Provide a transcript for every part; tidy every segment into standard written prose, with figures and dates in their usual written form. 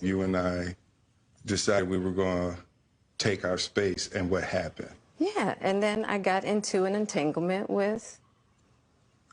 You and I decided we were going to take our space, and what happened? Yeah, and then I got into an entanglement with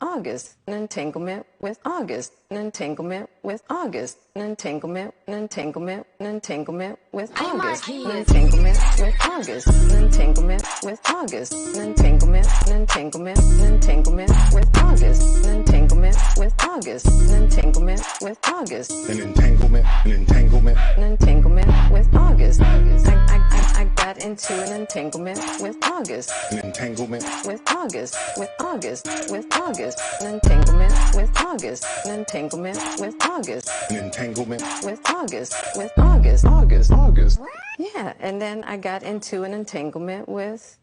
August, an entanglement with August, an entanglement with August, an entanglement, an entanglement, an entanglement with August, an entanglement with August, an entanglement with August, an entanglement, an entanglement, an entanglement with August, an entanglement with August, an entanglement with August, An entanglement, an entanglement. an entanglement with August. I got into an entanglement with August, An entanglement with August, with August, with August, an entanglement with August, an entanglement with August, an entanglement with August, with August, August. yeah, and then I got into an entanglement with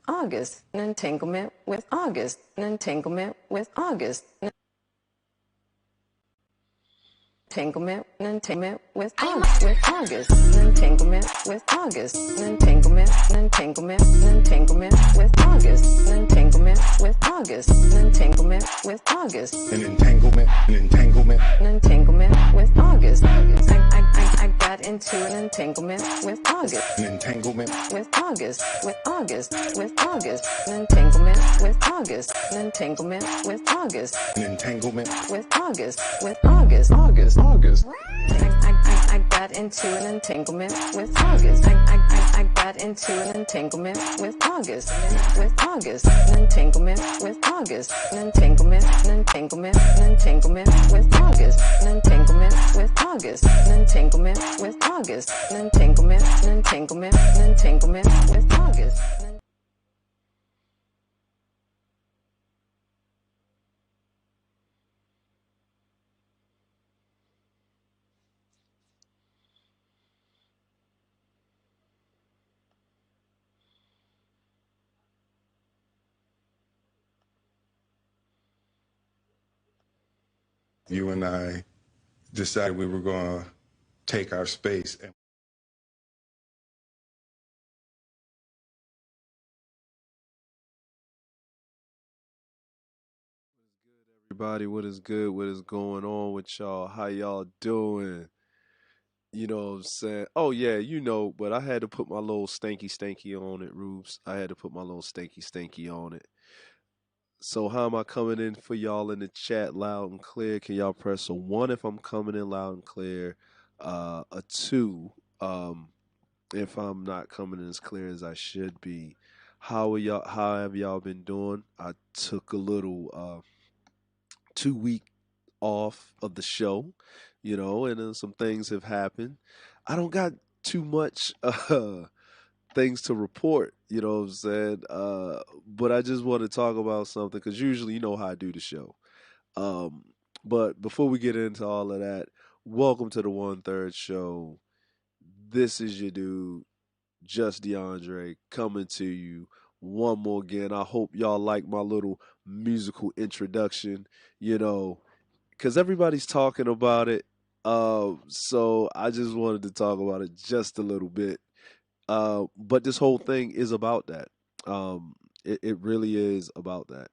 August, an entanglement with August, an entanglement with August, an entanglement, an entanglement with August, an entanglement with August, an entanglement, an entanglement, an entanglement with August, an entanglement with August, an entanglement with August, An entanglement, an entanglement. an entanglement with August. I got into an entanglement with August, An entanglement with August, with August, with August, an entanglement with August, an entanglement with August, an entanglement with August, with August, August. I got into an entanglement with August. I got into an entanglement with August, with August, an entanglement with August, an entanglement, an entanglement, an entanglement with August, an entanglement with August, an entanglement with August, an entanglement, an entanglement, an entanglement with August. You and I decided we were going to take our space. And Everybody, what is good? What is going on with y'all? How y'all doing? You know what I'm saying? Oh yeah, but I had to put my little stanky on it, Rubes. I had to put my little stanky on it. So how am I coming in for y'all in the chat loud and clear? Can y'all press a one if I'm coming in loud and clear? A two, if I'm not coming in as clear as I should be. How have y'all been doing? I took a little 2 week off of the show, and then some things have happened. I don't got too much things to report, you know what I'm saying? But I just want to talk about something because usually you know how I do the show. Um, but before we get into all of that, welcome to the 1/3 show. This is your dude, Just DeAndre, coming to you one more again. I hope y'all like my little musical introduction. You know, because everybody's talking about it. So I just wanted to talk about it just a little bit. But this whole thing is about that. It really is about that.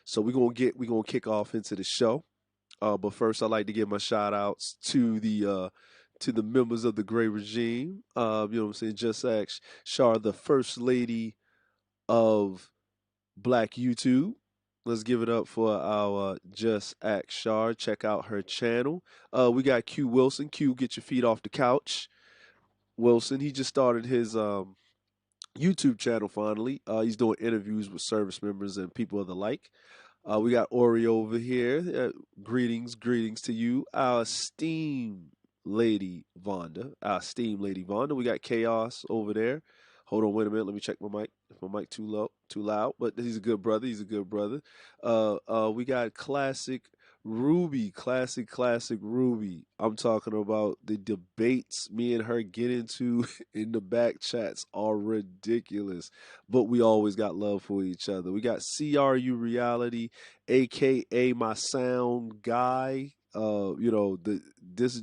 So we're gonna kick off into the show. But first, I'd like to give my shout outs to the members of the Grey Regime. You know what I'm saying? Just Ask Shar, the first lady of Black YouTube. Let's give it up for our Just Act Shar. Check out her channel. We got Q Wilson. Q, get your feet off the couch. Wilson, he just started his YouTube channel finally. He's doing interviews with service members and people of the like. We got Ori over here. Greetings to you, our esteemed Lady Vonda. We got Chaos over there. Hold on, wait a minute. Let me check my mic. If my mic too low, too loud, but he's a good brother. He's a good brother. We got classic Ruby. I'm talking about the debates me and her get into in the back chats are ridiculous, but we always got love for each other. We got CRU Reality, aka my sound guy. This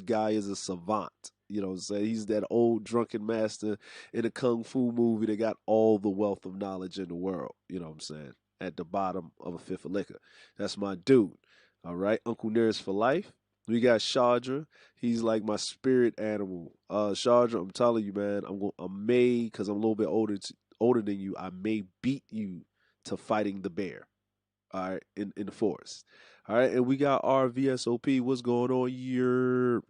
guy is a savant. You know what I'm saying? He's that old drunken master in a kung fu movie that got all the wealth of knowledge in the world. You know what I'm saying? At the bottom of a fifth of liquor. That's my dude. All right. Uncle Nearest for life. We got Shadra. He's like my spirit animal. Shadra, I'm telling you, man, I'm made because I'm a little bit older than you. I may beat you to fighting the bear. All right, in the forest. All right, and we got our VSOP. What's going on here?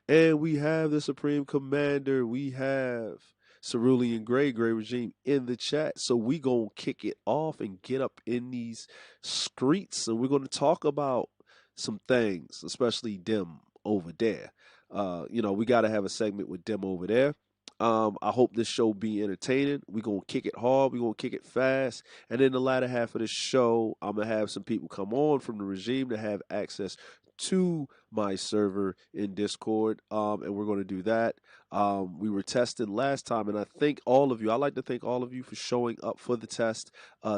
And we have the Supreme Commander. We have Cerulean Grey, Grey Regime in the chat. So we gonna kick it off and get up in these streets, and we're gonna talk about some things, especially them over there. We gotta have a segment with them over there. I hope this show be entertaining. We're gonna kick it hard. We're gonna kick it fast. And in the latter half of the show, I'm gonna have some people come on from the regime to have access to my server in Discord. And we're gonna do that. We were testing last time, and I thank all of you. I like to thank all of you for showing up for the test.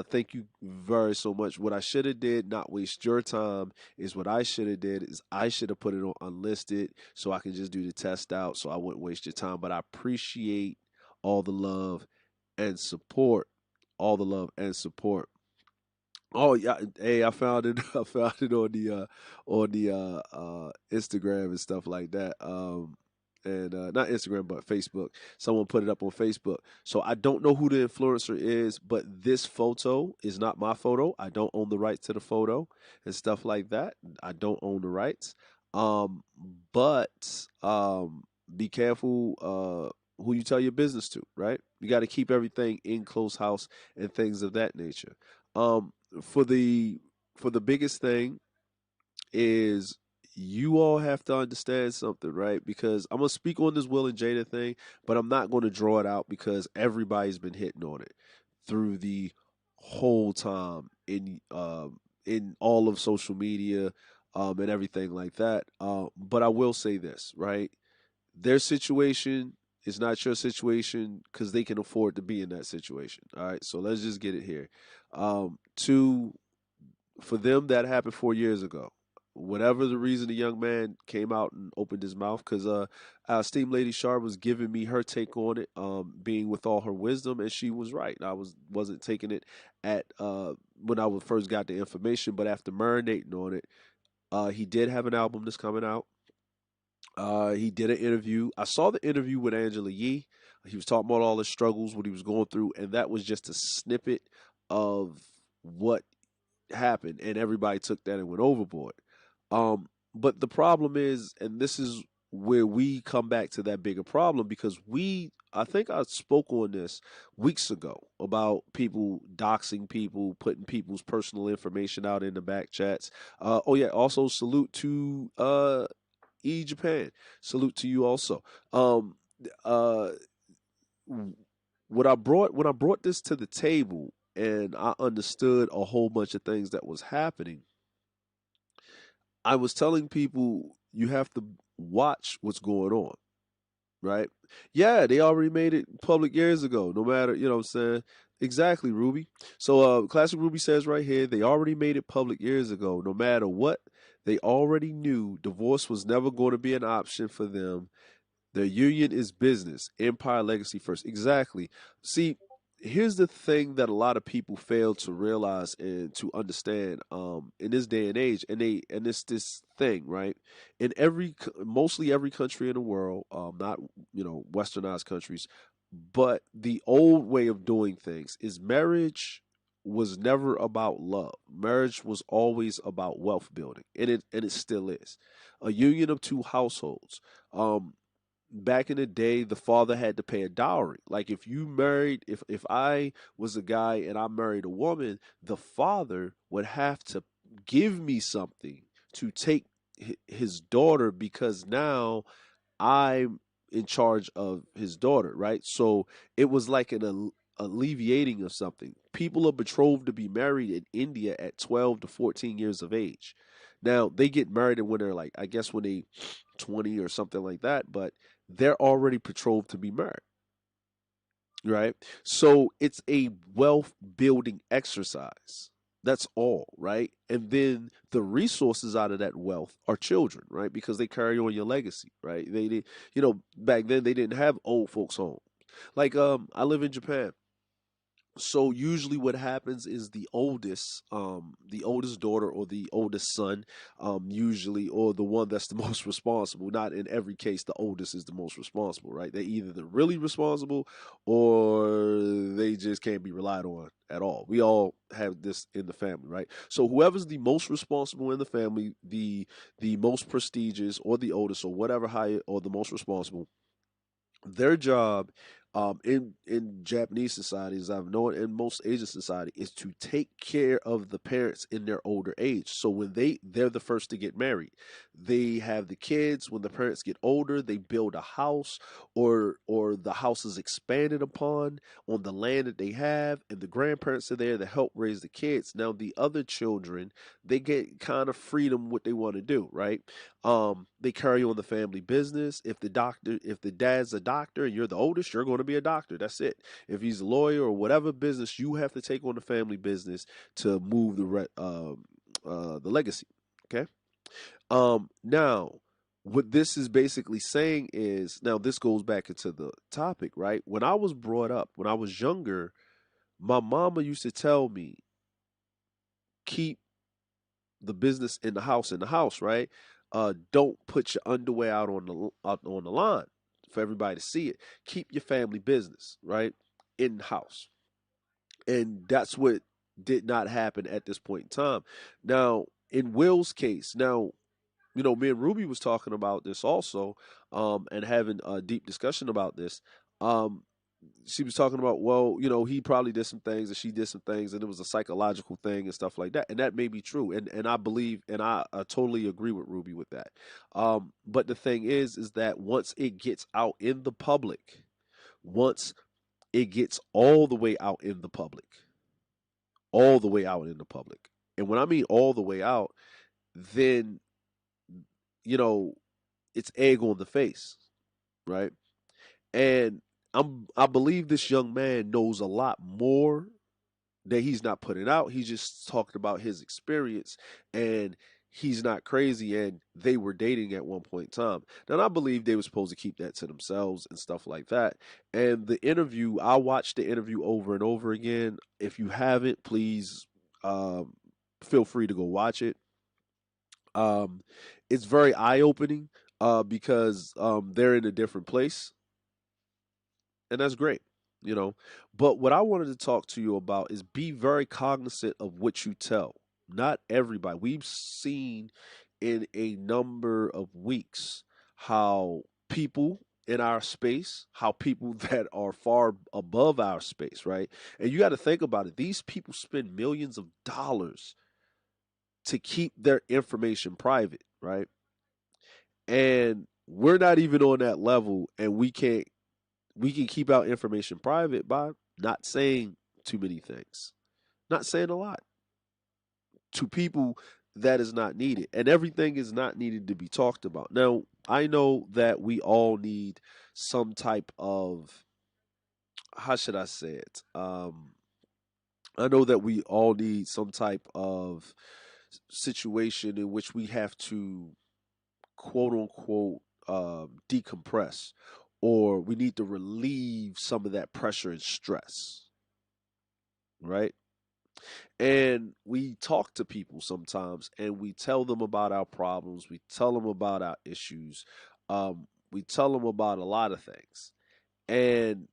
Thank you very so much. What I should have did, not waste your time, is what I should have did is I should have put it on unlisted so I can just do the test out so I wouldn't waste your time. But I appreciate all the love and support. All the love and support. Oh yeah, hey, I found it. I found it on the Instagram and stuff like that. And not Instagram, but Facebook. Someone put it up on Facebook. So I don't know who the influencer is, but this photo is not my photo. I don't own the rights to the photo and stuff like that. I don't own the rights. Um, but be careful who you tell your business to, right? You got to keep everything in close house and things of that nature. Um, for the for the biggest thing is you all have to understand something, right? Because I'm gonna speak on this Will and Jada thing, but I'm not gonna draw it out because everybody's been hitting on it through the whole time in all of social media and everything like that. But I will say this, right? Their situation is not your situation because they can afford to be in that situation. All right, so let's just get it here. Two, for them, that happened 4 years ago. Whatever the reason, the young man came out and opened his mouth because our esteemed Lady Shar was giving me her take on it, being with all her wisdom, and she was right. I wasn't taking it at when I first got the information, but after marinating on it, he did have an album that's coming out. He did an interview. I saw the interview with Angela Yee. He was talking about all the struggles, what he was going through, and that was just a snippet of what happened, and everybody took that and went overboard. But the problem is, and this is where we come back to that bigger problem because I think I spoke on this weeks ago about people doxing people, putting people's personal information out in the back chats. Oh yeah, also salute to Japan. Salute to you also. Uh, what I brought when I brought this to the table and I understood a whole bunch of things that was happening, I was telling people you have to watch what's going on, right? Yeah, they already made it public years ago. No matter, you know what I'm saying? Exactly, Ruby. So Classic Ruby says right here, they already made it public years ago. No matter what, they already knew divorce was never going to be an option for them. Their union is business. Empire legacy first. Exactly. See, here's the thing that a lot of people fail to realize and to understand in this day and age, and this thing, right? In mostly every country in the world, not westernized countries, but the old way of doing things is marriage was never about love. Marriage was always about wealth building, and it still is. A union of two households. Back in the day, the father had to pay a dowry. Like if I was a guy and I married a woman, the father would have to give me something to take his daughter because now I'm in charge of his daughter, right? So it was like an alleviating of something. People are betrothed to be married in India at 12 to 14 years of age. Now, they get married when they're like, I guess when they 20 or something like that, but they're already betrothed to be married, right? So it's a wealth building exercise. That's all, right? And then the resources out of that wealth are children, right? Because they carry on your legacy, right? Back then they didn't have old folks home. Like I live in Japan. So usually what happens is the oldest daughter or the oldest son, usually, or the one that's the most responsible. Not in every case, the oldest is the most responsible, right? They either the really responsible or they just can't be relied on at all. We all have this in the family, right? So whoever's the most responsible in the family, the most prestigious or the oldest or whatever higher or the most responsible, their job in Japanese society, as I've known in most Asian society, is to take care of the parents in their older age. So when they're the first to get married, they have the kids. When the parents get older, they build a house, or the house is expanded upon on the land that they have, and the grandparents are there to help raise the kids. Now the other children, they get kind of freedom what they want to do, right? They carry on the family business. If the dad's a doctor and you're the oldest, you're going to be a doctor. That's it. If he's a lawyer or whatever business, you have to take on the family business to move the legacy. Okay. Now, what this is basically saying is, now this goes back into the topic, right? When I was brought up, when I was younger, my mama used to tell me, keep the business in the house, right? Don't put your underwear out on the line for everybody to see it. Keep your family business, right, in the house, and that's what did not happen at this point in time. Now, in Will's case, now me and Ruby was talking about this also, and having a deep discussion about this. Um, she was talking about, well, he probably did some things and she did some things, and it was a psychological thing and stuff like that, and that may be true, and I believe, and I totally agree with Ruby with that. But the thing is that once it gets out in the public, once it gets all the way out in the public, all the way out in the public, and when I mean all the way out, then you know it's egg on the face, right? And I believe this young man knows a lot more that he's not putting out. He just talked about his experience, and he's not crazy, and they were dating at one point in time. Now, I believe they were supposed to keep that to themselves and stuff like that. And the interview, I watched the interview over and over again. If you haven't, please um, feel free to go watch it. Um, it's very eye opening because they're in a different place, and that's great, you know. But what I wanted to talk to you about is be very cognizant of what you tell. Not everybody. We've seen in a number of weeks how people in our space, how people that are far above our space, right? And you got to think about it. These people spend millions of dollars to keep their information private, right? And we're not even on that level, and we can keep our information private by not saying too many things, not saying a lot to people that is not needed. And everything is not needed to be talked about. Now, I know that we all need some type of, how should I say it? I know that we all need some type of situation in which we have to quote unquote decompress, or we need to relieve some of that pressure and stress, right? And we talk to people sometimes and we tell them about our problems, we tell them about our issues, we tell them about a lot of things. And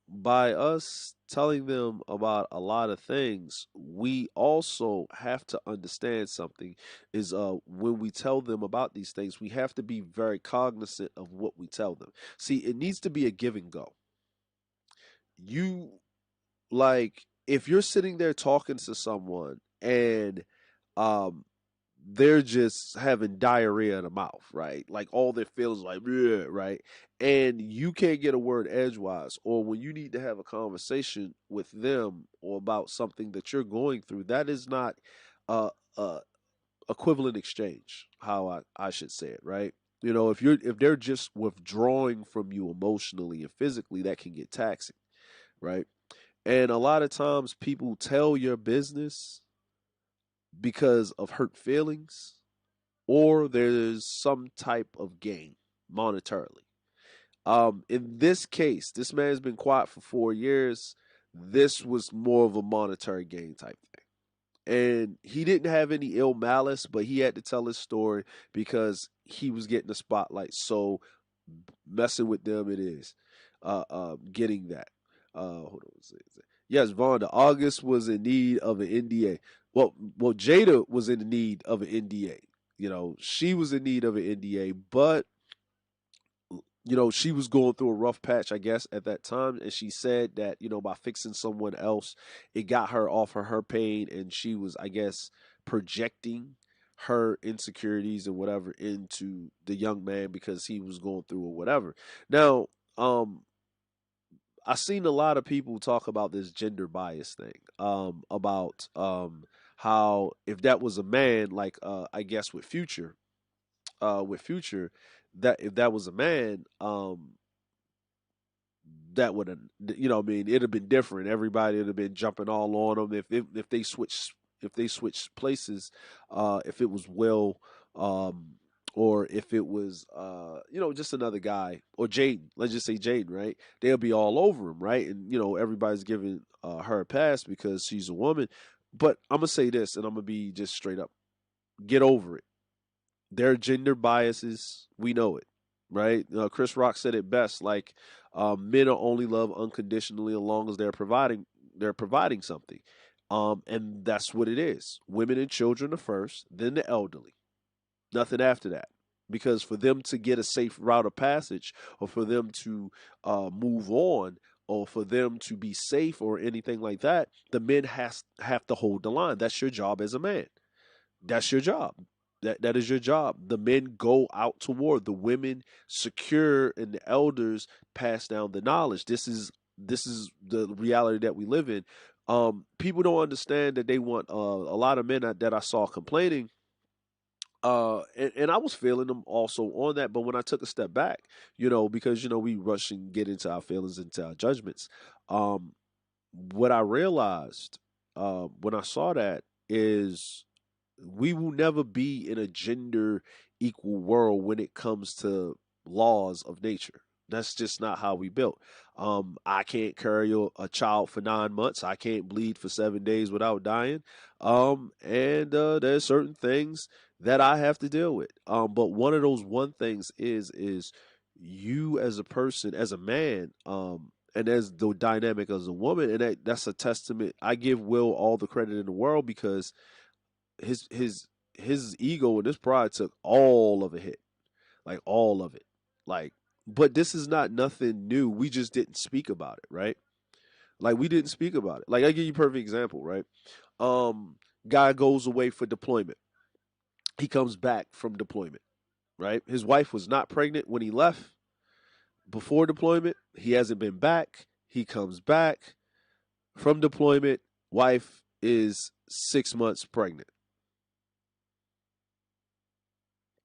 by us telling them about a lot of things, we also have to understand something is when we tell them about these things, we have to be very cognizant of what we tell them. See, it needs to be a give and go. You like if you're sitting there talking to someone and um they're just having diarrhea in the mouth, right? Like all their feelings like, yeah, right? And you can't get a word edgewise, or when you need to have a conversation with them or about something that you're going through, that is not uh uh equivalent exchange, how I should say it, right? If they're just withdrawing from you emotionally and physically, that can get taxing, right? And a lot of times people tell your business because of hurt feelings or there's some type of gain monetarily. In this case, this man's been quiet for 4 years. This was more of a monetary gain type thing. And he didn't have any ill malice, but he had to tell his story because he was getting the spotlight. So messing with them, it is getting that. Hold on, yes, Vonda. August was in need of an NDA. Well, Jada was in need of an NDA. You know, she was in need of an NDA, but she was going through a rough patch, I guess, at that time. And she said that, by fixing someone else, it got her off of her pain. And she was, I guess, projecting her insecurities and whatever into the young man because he was going through or whatever. Now, I've seen a lot of people talk about this gender bias thing, about how if that was a man, like I guess with Future, that if that was a man, that would have, what I mean, it'd have been different. Everybody would have been jumping all on them if they switched places. If it was Will, or if it was just another guy or Jaden, let's just say Jaden, right? They'll be all over him, right? And everybody's giving her a pass because she's a woman. But I'm gonna say this, and I'm gonna be just straight up: get over it. There are gender biases. We know it, right? Chris Rock said it best. Like, men are only loved unconditionally as long as they're providing something, and that's what it is. Women and children are first, then the elderly. Nothing after that. Because for them to get a safe route of passage, or for them to move on, or for them to be safe, or anything like that, the men have to hold the line. That's your job as a man. That's your job. That is your job. The men go out to war. The women secure, and the elders pass down the knowledge. This is the reality that we live in. People don't understand that they want a lot of men that I saw complaining. And I was feeling them also on that, but when I took a step back, because we rush and get into our feelings, into our judgments. What I realized when I saw that is we will never be in a gender equal world when it comes to laws of nature. That's just not how we built. I can't carry a child for 9 months. I can't bleed for 7 days without dying. And there's certain things that I have to deal with. But one of those one things is you as a person, as a man, and as the dynamic as a woman, and that's a testament. I give Will all the credit in the world because his his his ego and his pride took all of a hit, like all of it, like. But this is not nothing new. We just didn't speak about it, right? Like we didn't speak about it. Like I give you a perfect example, right? Um, Guy goes away for deployment. He comes back from deployment, right? His wife was not pregnant when he left before deployment. He hasn't been back. He comes back from deployment. Wife is 6 months pregnant.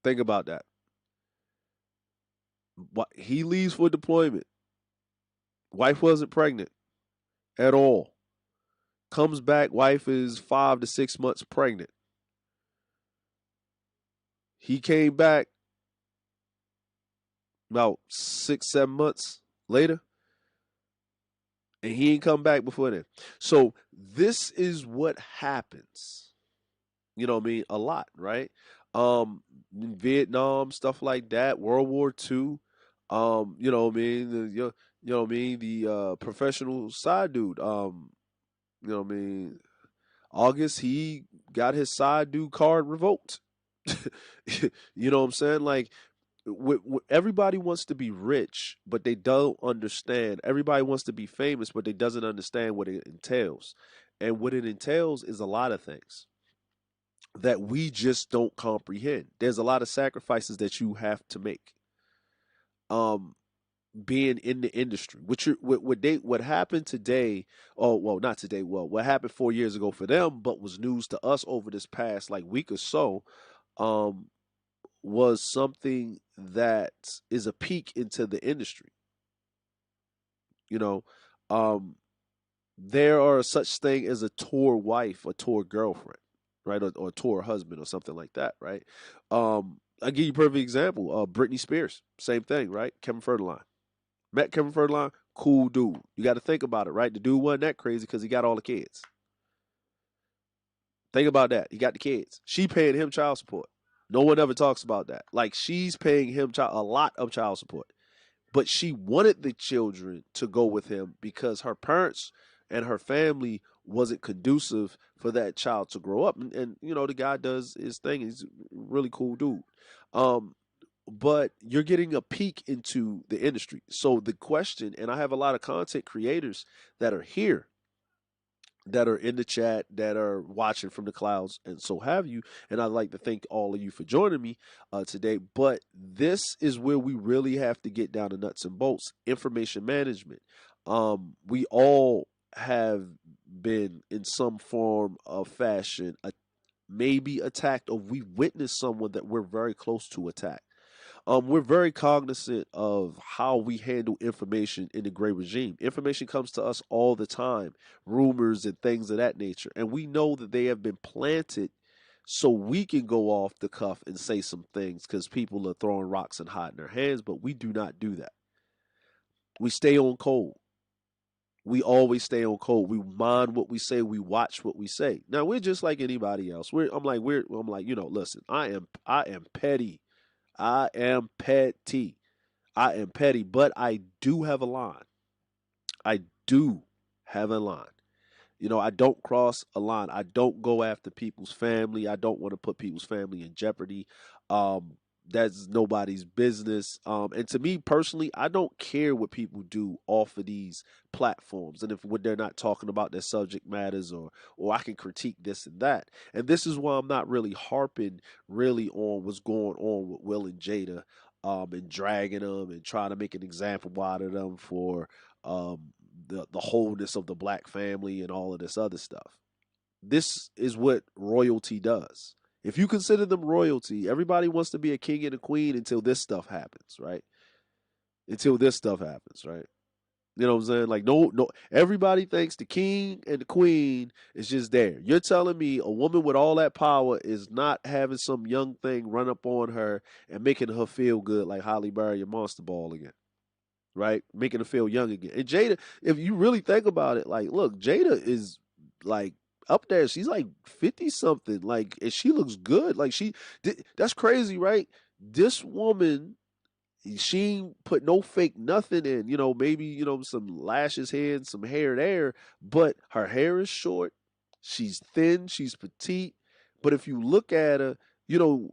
Think about that. He leaves for deployment. Wife wasn't pregnant at all. Comes back, wife is 5 to 6 months pregnant. He came back about 6, 7 months later, and he ain't come back before then. So this is what happens. You know what I mean? A lot, right? In Vietnam, stuff like that, World War II. You know what I mean? You know what I mean? The professional side dude. You know what I mean? August, he got his side dude card revoked. You know what I'm saying? Like, everybody wants to be rich, but they don't understand. Everybody wants to be famous, but they doesn't understand what it entails. And what it entails is a lot of things that we just don't comprehend. There's a lot of sacrifices that you have to make. Um, Being in the industry, what happened today? Oh, well, not today. Well, what happened 4 years ago for them, but was news to us over this past like week or so, um, was something that is a peek into the industry. You know, um, there are such thing as a tour wife, a tour girlfriend, right, or a tour husband, or something like that, right? I give you a perfect example. Britney Spears, same thing, right? Kevin Federline met Kevin Federline, cool dude. You got to think about it, right? The dude wasn't that crazy because he got all the kids. Think about that. He got the kids. She paying him child support. No one ever talks about that. Like she's paying him a lot of child support. But she wanted the children to go with him because her parents and her family wasn't conducive for that child to grow up. And you know, the guy does his thing. He's a really cool dude. Um, but you're getting a peek into the industry. So the question, and I have a lot of content creators that are here, that are in the chat, that are watching from the clouds, and so have you. And I'd like to thank all of you for joining me today. But this is where we really have to get down to nuts and bolts. Information management. We all have been in some form of fashion, maybe attacked, or we witnessed someone that we're very close to attack. We're very cognizant of how we handle information in the gray regime. Information comes to us all the time, rumors and things of that nature. And we know that they have been planted so we can go off the cuff and say some things because people are throwing rocks and hiding their hands, but we do not do that. We stay on code. We always stay on code. We mind what we say. We watch what we say. Now we're just like anybody else. I'm like, you know, listen, I am petty. I am petty. I am petty, but I do have a line. I do have a line. You know, I don't cross a line. I don't go after people's family. I don't want to put people's family in jeopardy. That's nobody's business. And to me personally, I don't care what people do off of these platforms, and if when they're not talking about their subject matters, or I can critique this and that. And this is why I'm not really harping really on what's going on with Will and Jada, and dragging them and trying to make an example out of them for the wholeness of the black family and all of this other stuff. This is what royalty does. If you consider them royalty, everybody wants to be a king and a queen until this stuff happens, right? Until this stuff happens, right? You know what I'm saying? Like, no, everybody thinks the king and the queen is just there. You're telling me a woman with all that power is not having some young thing run up on her and making her feel good like Holly Berry and Monster Ball again, right? Making her feel young again. And Jada, if you really think about it, like, look, Jada is like up there. She's like 50 something. Like, and she looks good. Like, that's crazy, right? This woman, she ain't put no fake nothing in, you know, maybe, you know, some lashes here and some hair there, but her hair is short. She's thin. She's petite. But if you look at her, you know,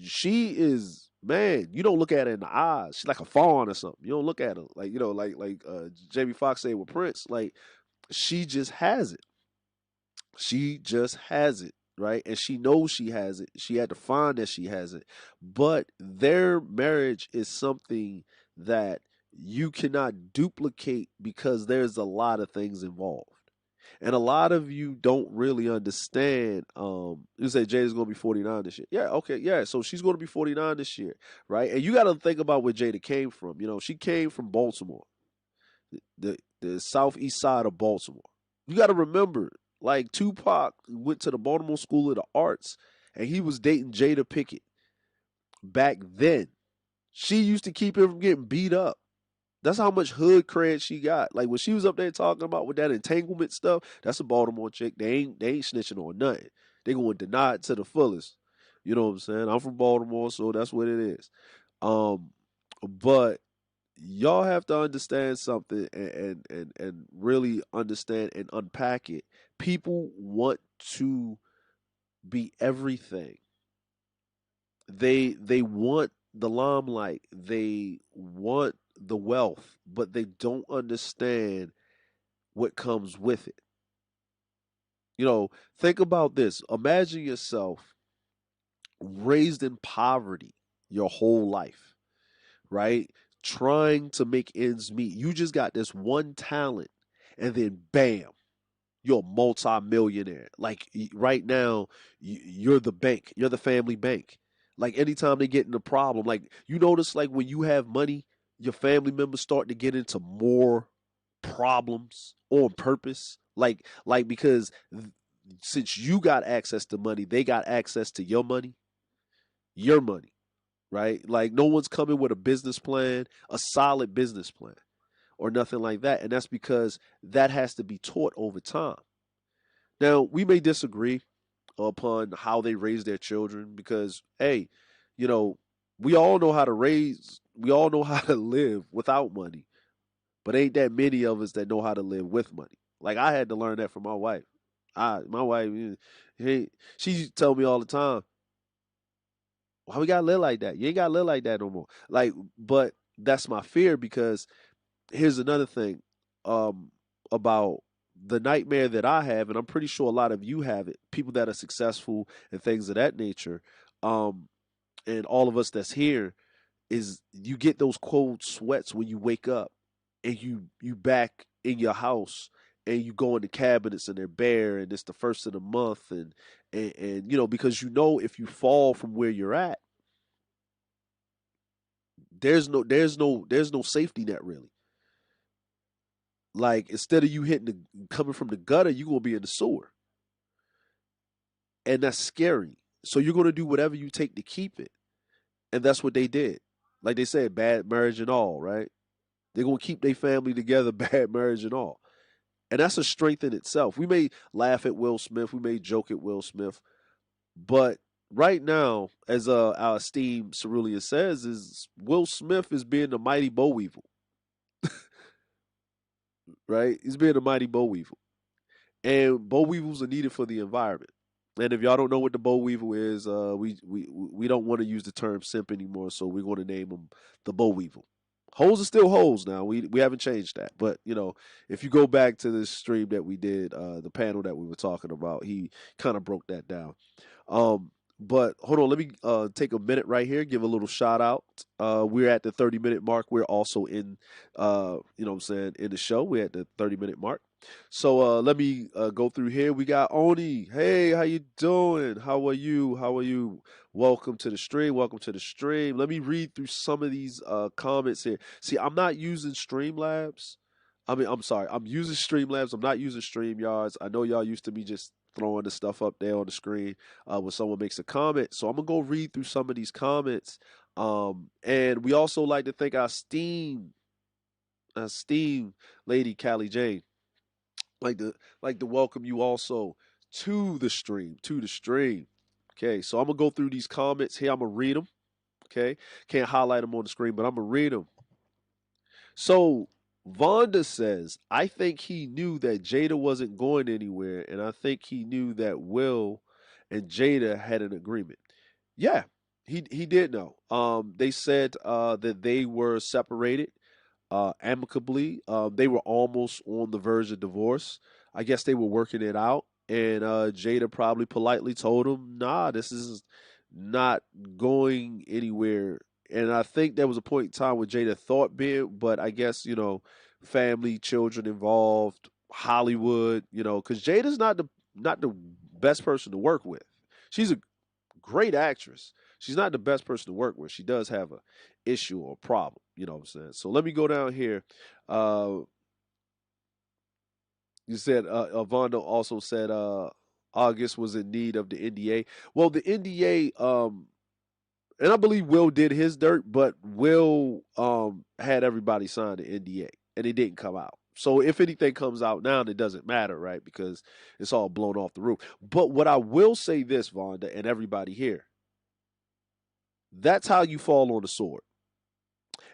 she is, man, you don't look at her in the eyes. She's like a fawn or something. You don't look at her like, you know, like Jamie Foxx said with Prince. Like, she just has it. She just has it, right? And she knows she has it. She had to find that she has it. But their marriage is something that you cannot duplicate because there's a lot of things involved. And a lot of you don't really understand. You say Jada's gonna be 49 this year. Yeah, okay, yeah. So she's gonna be 49 this year, right? And you gotta think about where Jada came from. You know, she came from Baltimore, the southeast side of Baltimore. You gotta remember, like, Tupac went to the Baltimore School of the Arts and he was dating Jada Pickett back then. She used to keep him from getting beat up. That's how much hood cred she got. Like, when she was up there talking about with that entanglement stuff, that's a Baltimore chick. They ain't snitching on nothing. They gonna deny it to the fullest. You know what I'm saying? I'm from Baltimore, so that's what it is. But y'all have to understand something, and really understand and unpack it. People want to be everything. They want the limelight. They want the wealth, but they don't understand what comes with it. You know, think about this. Imagine yourself raised in poverty your whole life, right? Trying to make ends meet. You just got this one talent, and then bam, you're a multi-millionaire. Like, right now, you're the bank. You're the family bank. Like, anytime they get in a problem, like, you notice, like, when you have money, your family members start to get into more problems on purpose. Like because since you got access to money, they got access to your money, right? Like, no one's coming with a business plan, a solid business plan. or nothing like that. And that's because that has to be taught over time. Now, we may disagree upon how they raise their children because, hey, you know, we all know how to live without money, but ain't that many of us that know how to live with money. Like I had to learn that from my wife. My wife, hey, she used to tell me all the time, why we gotta live like that? You ain't gotta live like that no more. Like, but that's my fear because here's another thing um, about the nightmare that I have, and I'm pretty sure a lot of you have it. People that are successful and things of that nature, um, and all of us that's here, is you get those cold sweats when you wake up and you back in your house and you go in the cabinets and they're bare and it's the first of the month and because if you fall from where you're at, there's no safety net really. Like instead of you coming from the gutter, you're gonna be in the sewer, and that's scary. So you're gonna do whatever you take to keep it, and that's what they did. Like they said, bad marriage and all, right? They're gonna keep their family together, bad marriage and all, and that's a strength in itself. We may laugh at Will Smith, we may joke at Will Smith, but right now, as our esteemed Cerulean says, is Will Smith is being the mighty boll weevil, right? He's being the mighty boll weevil. And boll weevils are needed for the environment. And if y'all don't know what the boll weevil is, we don't want to use the term simp anymore, so we're going to name him the boll weevil. Holes are still holes now. We haven't changed that. But if you go back to this stream that we did, the panel that we were talking about, he kind of broke that down. But hold on, let me take a minute right here, give a little shout out. We're at the 30-minute mark. We're also in what I'm saying, in the show. We're at the 30-minute mark. So let me go through here. We got Oni. Hey, how you doing? How are you? How are you? Welcome to the stream. Welcome to the stream. Let me read through some of these comments here. See, I'm not using Streamlabs. I'm sorry. I'm using Streamlabs. I'm not using StreamYards. I know y'all used to me just throwing the stuff up there on the screen when someone makes a comment. So I'm gonna go read through some of these comments. And we also like to thank our esteemed lady Callie Jane. Like to welcome you also to the stream. Okay, so I'm gonna go through these comments here. I'm gonna read them. Okay, can't highlight them on the screen, but I'm gonna read them. So Vonda says, I think he knew that Jada wasn't going anywhere, and I think he knew that Will and Jada had an agreement. Yeah, he did know. They said that they were separated amicably. They were almost on the verge of divorce. I guess they were working it out, and Jada probably politely told him, "Nah, this is not going anywhere." And I think there was a point in time where Jada thought big, but I guess family, children involved, Hollywood, because Jada's not the best person to work with. She's a great actress. She's not the best person to work with. She does have a issue or a problem. You know what I'm saying? So let me go down here. Uh, you said Vondo also said August was in need of the NDA. Well, the NDA, and I believe Will did his dirt, but Will had everybody sign the NDA, and it didn't come out. So if anything comes out now, it doesn't matter, right? Because it's all blown off the roof. But what I will say this, Vonda, and everybody here, that's how you fall on the sword.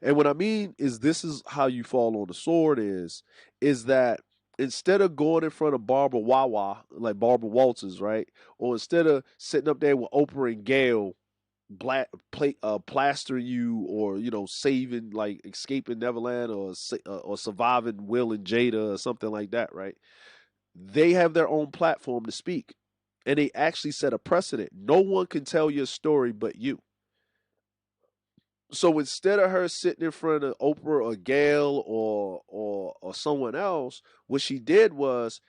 And what I mean is this is how you fall on the sword is that instead of going in front of Barbara Wawa, like Barbara Walters, right? Or instead of sitting up there with Oprah and Gail plaster you or saving like escaping Neverland or surviving Will and Jada or something like that, right? They have their own platform to speak, and they actually set a precedent. No one can tell your story but you. So instead of her sitting in front of Oprah or Gail or someone else, what she did was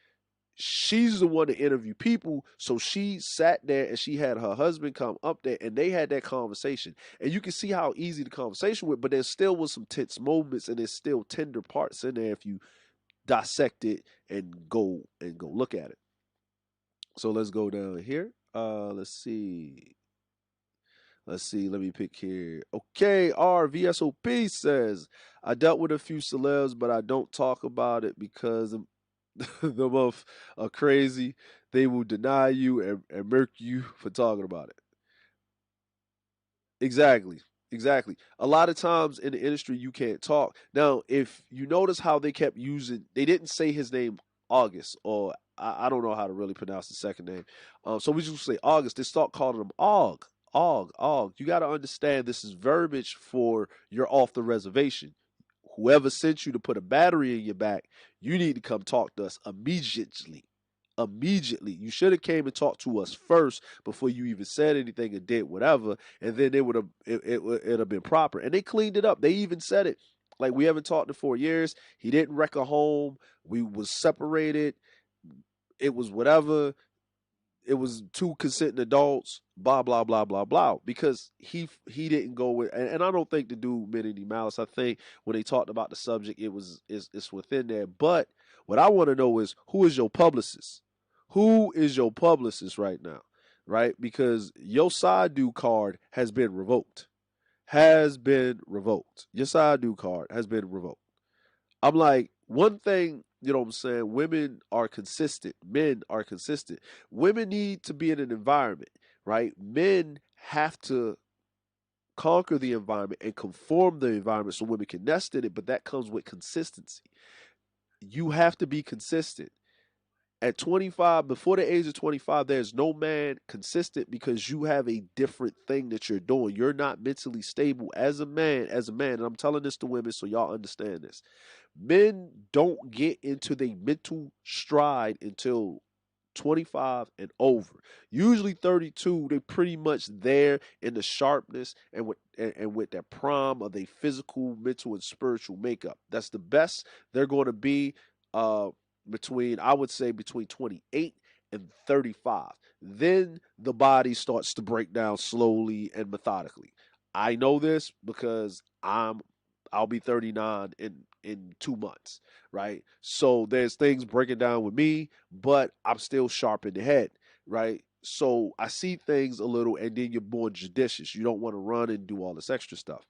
she's the one to interview people. So she sat there and she had her husband come up there and they had that conversation. And you can see how easy the conversation went, but there still was some tense moments and there's still tender parts in there if you dissect it and go look at it. So let's go down here. Let's see. Let's see. Let me pick here. Okay, RVSOP says, I dealt with a few celebs, but I don't talk about it because the both are crazy. They will deny you and murk you for talking about it. Exactly. Exactly. A lot of times in the industry, you can't talk. Now, if you notice how they kept using, they didn't say his name August, or I don't know how to really pronounce the second name. So we just say August. They start calling him Og. You got to understand this is verbiage for you're off the reservation. Whoever sent you to put a battery in your back, you need to come talk to us immediately. Immediately. You should have came and talked to us first before you even said anything or did whatever, and then it would have it'd have been proper. And they cleaned it up. They even said it. Like, we haven't talked in 4 years. He didn't wreck a home. We was separated. It was whatever. It was two consenting adults, blah blah blah blah blah. Because he didn't go with, and I don't think the dude meant any malice. I think when they talked about the subject, it's within there. But what I want to know is, who is your publicist? Who is your publicist right now? Right? Because your side due card has been revoked. Has been revoked. Your side due card has been revoked. I'm like, one thing, you know what I'm saying? Women are consistent. Men are consistent. Women need to be in an environment, right? Men have to conquer the environment and conform the environment so women can nest in it, but that comes with consistency. You have to be consistent. At 25, before the age of 25, there's no man consistent because you have a different thing that you're doing. You're not mentally stable as a man, and I'm telling this to women so y'all understand this. Men don't get into the mental stride until 25 and over. Usually 32, they pretty much there in the sharpness and with that prime of their physical, mental, and spiritual makeup. That's the best they're going to be uh between, I would say, between 28 and 35. Then the body starts to break down slowly and methodically. I know this because I'll be 39 in 2 months, right? So there's things breaking down with me, but I'm still sharp in the head, right? So I see things a little, and then you're more judicious. You don't want to run and do all this extra stuff.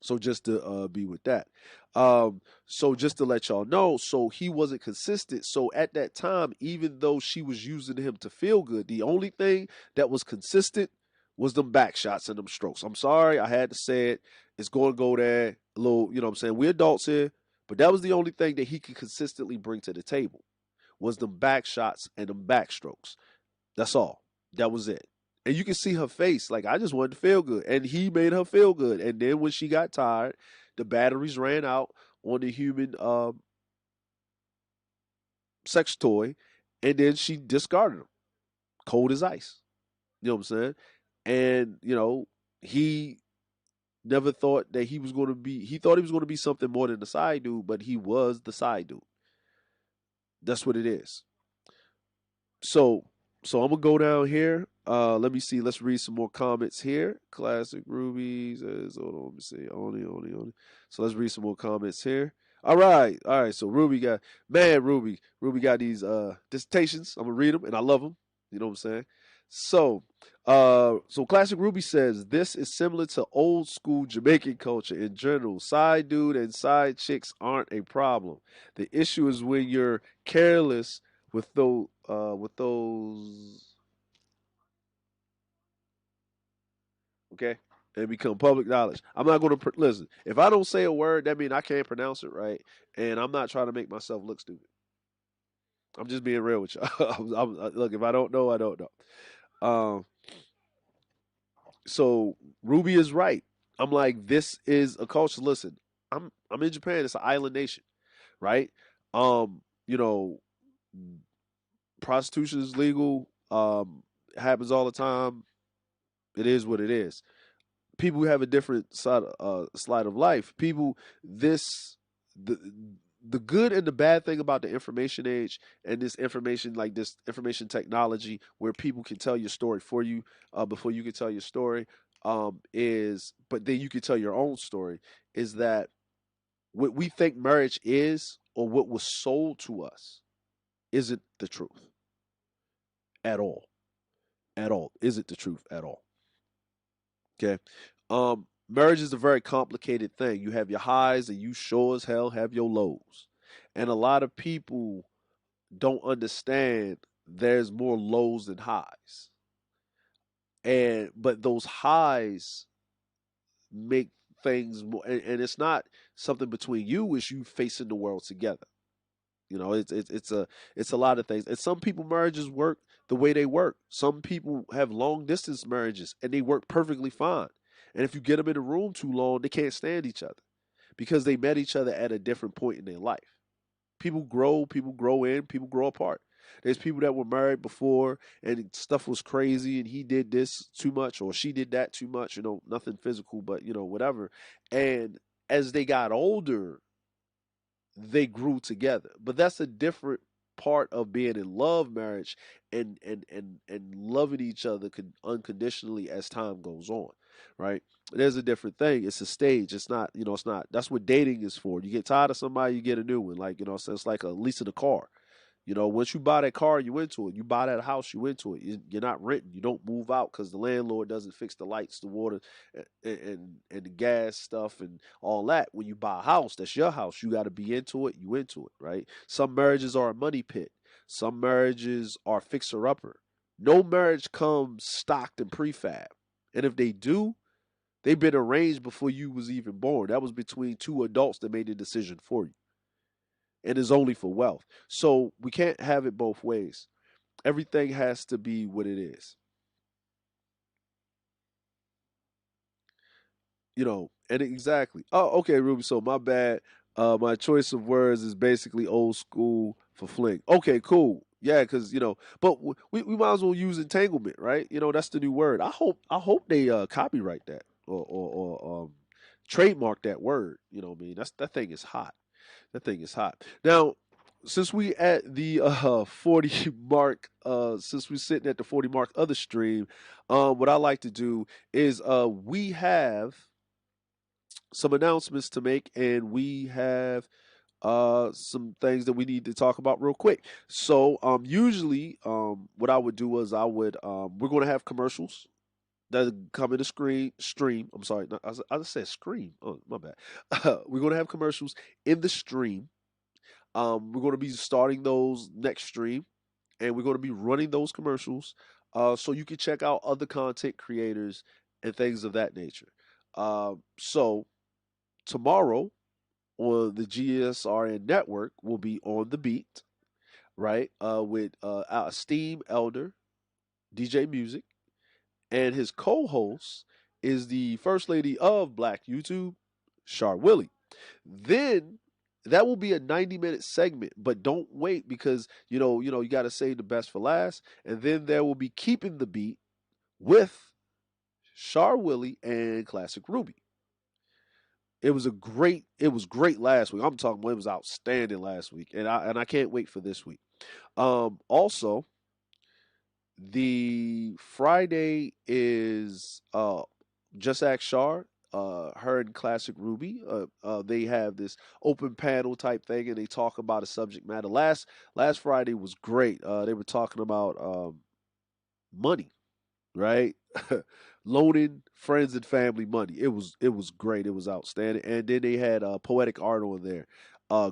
So just to be with that. So just to let y'all know, so he wasn't consistent. So at that time, even though she was using him to feel good, the only thing that was consistent was them back shots and them strokes. I'm sorry, I had to say it. It's going to go there a little, you know what I'm saying? We're adults here, but that was the only thing that he could consistently bring to the table was them back shots and them back strokes. That's all. That was it. And you can see her face. Like, I just wanted to feel good. And he made her feel good. And then when she got tired, the batteries ran out on the human sex toy. And then she discarded him. Cold as ice. You know what I'm saying? And, he never thought that he was going to be, he thought he was going to be something more than the side dude, but he was the side dude. That's what it is. So so I'm gonna go down here. Let me see. Let's read some more comments here. Classic Ruby says, hold on, let me see. Only. So let's read some more comments here. All right. So Ruby got these dissertations. I'm gonna read them, and I love them. You know what I'm saying? So Classic Ruby says this is similar to old school Jamaican culture in general. Side dude and side chicks aren't a problem. The issue is when you're careless with those, okay, and become public knowledge. I'm not going to listen. If I don't say a word, that means I can't pronounce it right, and I'm not trying to make myself look stupid. I'm just being real with you. Look, if I don't know, I don't know. Um, so Ruby is right. I'm like, this is a culture. Listen, I'm in Japan. It's an island nation, right? You know, prostitution is legal. Happens all the time. It is what it is. People who have a different slide of life. People, this the the good and the bad thing about the information age and this information, like this information technology, where people can tell your story for you before you can tell your story, but then you can tell your own story. Is that what we think marriage is, or what was sold to us, isn't the truth at all? At all, isn't the truth at all? Okay. Marriage is a very complicated thing. You have your highs and you sure as hell have your lows. And a lot of people don't understand there's more lows than highs. And but those highs make things more, and it's not something between you, it's you facing the world together. You know, it's a lot of things. And some people marriages work the way they work. Some people have long distance marriages and they work perfectly fine. And if you get them in a room too long, they can't stand each other because they met each other at a different point in their life. People grow in, people grow apart. There's people that were married before and stuff was crazy and he did this too much or she did that too much, you know, nothing physical, but you know, whatever. And as they got older, they grew together. But that's a different part of being in love marriage and loving each other unconditionally as time goes on, right? There's a different thing. It's a stage. It's not, you know, it's not. That's what dating is for. You get tired of somebody, you get a new one. Like, you know, so it's like a lease of the car. You know, once you buy that car, you into it. You buy that house, you into it. You're not renting. You don't move out because the landlord doesn't fix the lights, the water, and the gas stuff and all that. When you buy a house, that's your house. You got to be into it. You into it, right? Some marriages are a money pit. Some marriages are fixer upper. No marriage comes stocked and prefab. And if they do, they've been arranged before you was even born. That was between two adults that made the decision for you and is only for wealth. So we can't have it both ways. Everything has to be what it is. You know, and exactly. Oh, okay, Ruby. So my bad. My choice of words is basically old school for fling. Okay, cool. Yeah, because you know, but we might as well use entanglement, right? You know, that's the new word. I hope they copyright that or trademark that word. You know what I mean? That thing is hot. That thing is hot. Now, since we at the 40 mark, since we're sitting at the 40 mark of the stream, what I like to do is we have some announcements to make and we have some things that we need to talk about real quick. So usually what I would do is I would we're going to have commercials that come in the stream. I'm sorry, I just said scream. Oh, my bad. We're going to have commercials in the stream. We're going to be starting those next stream, and we're going to be running those commercials, so you can check out other content creators and things of that nature. So tomorrow on the GSRN network will be on the beat, right? With our esteemed elder DJ Music, and his co-host is the first lady of Black YouTube, Char Willie. Then that will be a 90-minute segment, but don't wait because you got to save the best for last. And then there will be keeping the beat with Char Willie and Classic Ruby. It was great last week. I'm talking about it was outstanding last week, and I can't wait for this week. Also, the Friday is JustaskChar, her and Classic Ruby. They have this open panel type thing, and they talk about a subject matter. Last Friday was great. They were talking about money, right? Loaning friends and family money. It was great. It was outstanding. And then they had poetic art on there.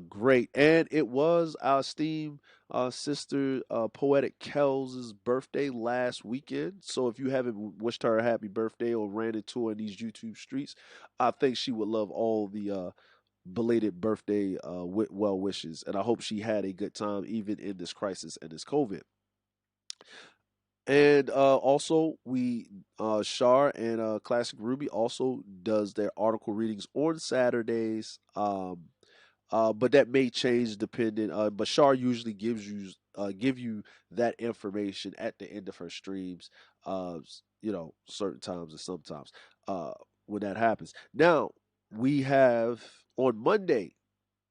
Great. And it was our esteemed sister poetic Kels's birthday last weekend. So if you haven't wished her a happy birthday or ran into her in these YouTube streets, I think she would love all the belated birthday well wishes. And I hope she had a good time even in this crisis and this COVID. And also, we Shar and Classic Ruby also does their article readings on Saturdays. But that may change depending. But Shar usually give you that information at the end of her streams. Certain times and sometimes when that happens. Now we have on Monday.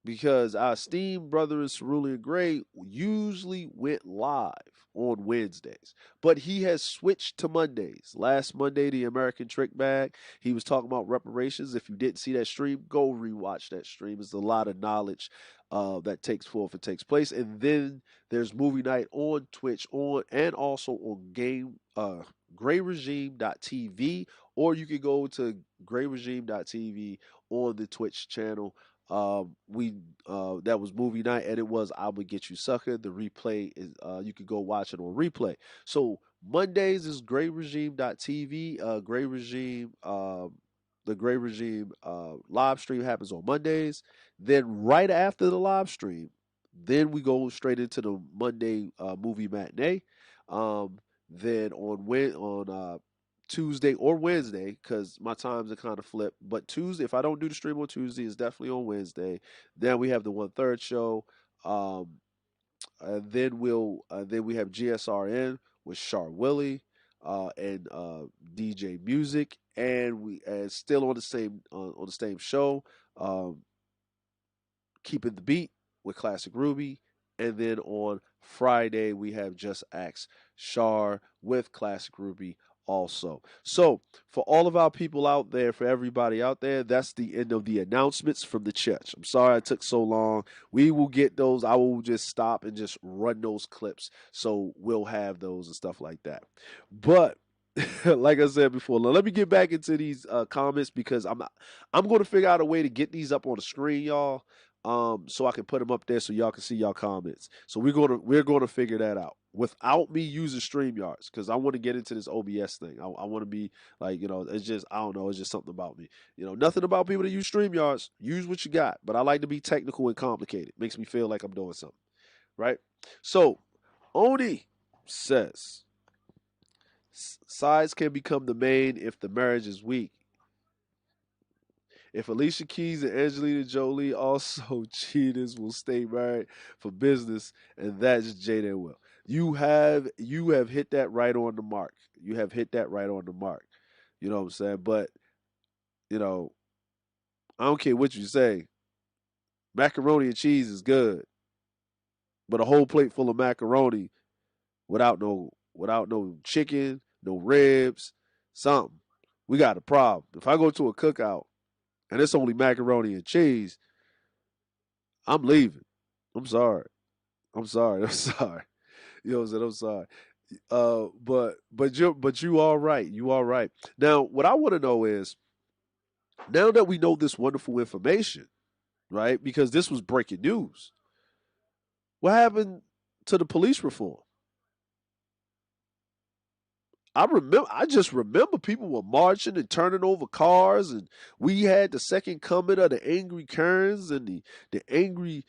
because our esteemed brother in Cerulean Grey usually went live on Wednesdays, but he has switched to Mondays. Last Monday, the American Trick Bag, he was talking about reparations. If you didn't see that stream, go rewatch that stream. It's a lot of knowledge that takes place, and then there's movie night on Twitch and also on GrayRegime.tv, or you can go to GrayRegime.tv on the Twitch channel. We That was movie night, and it was "I Would Get You Sucker." The replay is you could go watch it on replay. So Mondays is GrayRegime.tv. Gray Regime, the Gray Regime live stream happens on Mondays. Then right after the live stream, then we go straight into the Monday movie matinee. Then on Tuesday or Wednesday, because my times are kind of flipped. But Tuesday, if I don't do the stream on Tuesday, it's definitely on Wednesday. Then we have the 1/3 show. Then we have GSRN with Char Willie and DJMuziq, and we still on the same show, Keeping the Beat with Classic Ruby. And then on Friday, we have JustaskChar with Classic Ruby also. So, for all of our people out there, for everybody out there, that's the end of the announcements from the church. I'm sorry it took so long. We will get those. I will just stop and just run those clips. So, we'll have those and stuff like that. But, like I said before, let me get back into these comments, because I'm going to figure out a way to get these up on the screen, y'all. So I can put them up there so y'all can see y'all comments. So we're gonna figure that out without me using StreamYards, because I want to get into this OBS thing. I want to be like, it's just, I don't know, it's just something about me. Nothing about people that use StreamYards. Use what you got, but I like to be technical and complicated. Makes me feel like I'm doing something, right? So Oni says sides can become the main if the marriage is weak. If Alicia Keys and Angelina Jolie also cheaters will stay married for business, and that's Jada Will. You have hit that right on the mark. You have hit that right on the mark. You know what I'm saying? But I don't care what you say. Macaroni and cheese is good, but a whole plate full of macaroni without no chicken, no ribs, something. We got a problem. If I go to a cookout and it's only macaroni and cheese, I'm leaving. I'm sorry. I'm sorry. I'm sorry. You know what I'm saying? I'm sorry. But you all right. You all right. Now, what I want to know is, now that we know this wonderful information, right? Because this was breaking news. What happened to the police reform? I just remember people were marching and turning over cars, and we had the second coming of the angry Kerns and the angry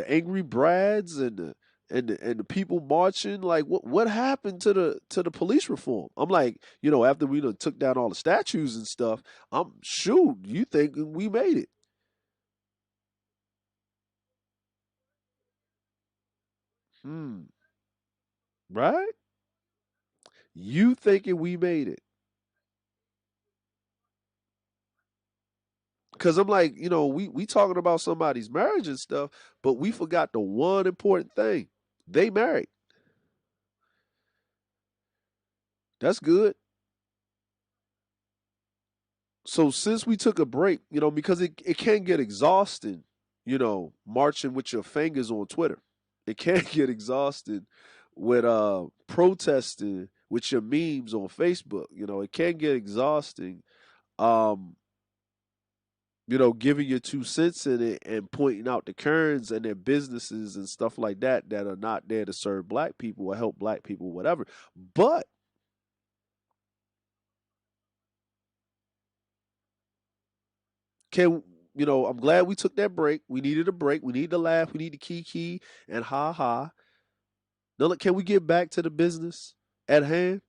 angry Brads and the people marching. Like, what happened to the police reform? I'm like, after we done took down all the statues and stuff, I'm shoot, you thinking we made it? Right? You thinking we made it? Because I'm like, we talking about somebody's marriage and stuff, but we forgot the one important thing. They married. That's good. So since we took a break, because it can get exhausting, marching with your fingers on Twitter. It can get exhausting with protesting with your memes on Facebook. It can get exhausting. Um, giving your 2 cents in it and pointing out the Kerns and their businesses and stuff like that are not there to serve black people or help black people, whatever. But I'm glad we took that break. We needed a break. We need to laugh. We need to kiki and ha ha. Now, look, can we get back to the business at hand?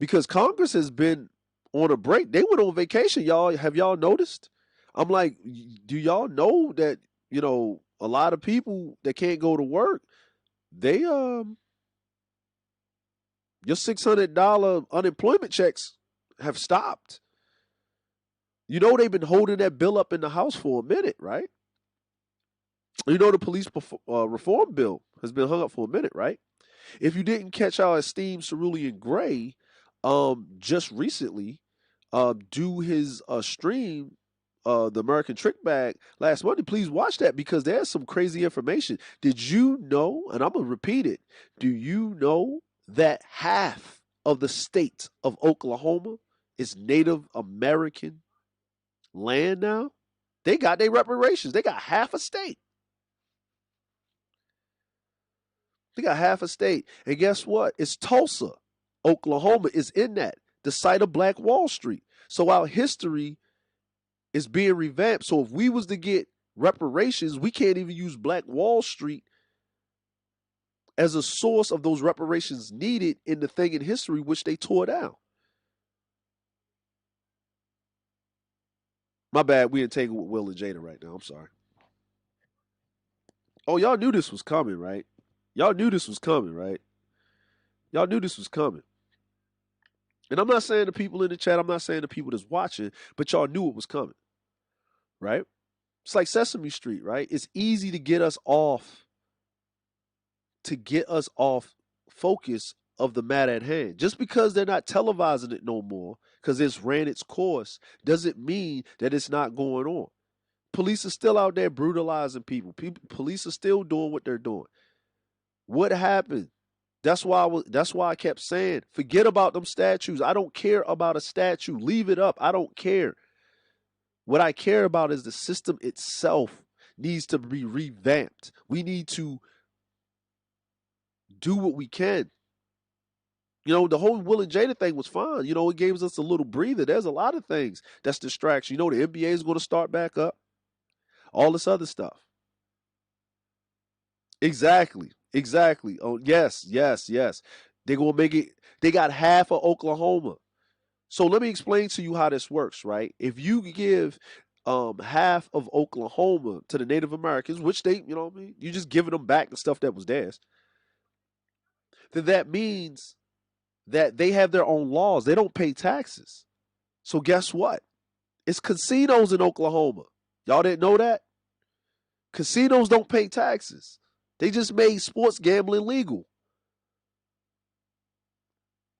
Because Congress has been on a break. They went on vacation, y'all. Have y'all noticed? I'm like, do y'all know that, a lot of people that can't go to work, they your $600 unemployment checks have stopped. They've been holding that bill up in the House for a minute, right? You know, the police reform bill has been hung up for a minute, right? If you didn't catch our esteemed Cerulean Grey, just recently, do his stream, the American Trick Bag last Monday, please watch that because there's some crazy information. Did you know, and I'm gonna repeat it, do you know that half of the state of Oklahoma is Native American land now? They got their reparations. They got half a state. They got half a state. And guess what? It's Tulsa. Oklahoma is in that, the site of Black Wall Street. So our history is being revamped. So if we was to get reparations, we can't even use Black Wall Street as a source of those reparations needed in the thing in history which they tore down. My bad, we entangled with Will and Jada right now. I'm sorry. Oh, y'all knew this was coming, right? Y'all knew this was coming, right? Y'all knew this was coming. And I'm not saying the people in the chat, I'm not saying the people that's watching, but y'all knew it was coming, right? It's like Sesame Street, right? It's easy to get us off focus of the matter at hand. Just because they're not televising it no more, because it's ran its course, doesn't mean that it's not going on. Police are still out there brutalizing people. Police are still doing what they're doing. What happened? That's why I kept saying, forget about them statues. I don't care about a statue. Leave it up. I don't care. What I care about is the system itself needs to be revamped. We need to do what we can. You know, the whole Will and Jada thing was fine. You know, it gave us a little breather. There's a lot of things that's distraction. You know, the NBA is going to start back up. All this other stuff. Exactly. Oh, yes. They're going to make it. They got half of Oklahoma. So let me explain to you how this works, right? If you give half of Oklahoma to the Native Americans, which they, you know what I mean, you're just giving them back the stuff that was theirs, then that means that they have their own laws. They don't pay taxes. So guess what? It's casinos in Oklahoma. Y'all didn't know that? Casinos don't pay taxes. They just made sports gambling legal.